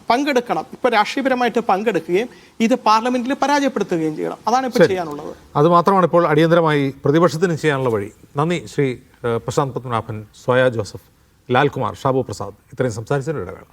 പങ്കെടുക്കണം. ഇപ്പോൾ രാഷ്ട്രീയപരമായിട്ട് പങ്കെടുക്കുകയും ഇത് പാർലമെന്റിൽ പരാജയപ്പെടുത്തുകയും ചെയ്യണം. അതാണ് ഇപ്പോൾ ചെയ്യാനുള്ളത്. അത് മാത്രമാണ് ഇപ്പോൾ അടിയന്തരമായി പ്രതിപക്ഷത്തിന് ചെയ്യാനുള്ള വഴി. നന്ദി ശ്രീ പ്രശാന്ത് പത്മനാഭൻ, സോയ ജോസഫ്, ലാൽകുമാർ, ഷാബു പ്രസാദ് ഇത്രയും സംസാരിച്ചതിന് ഇടവേള.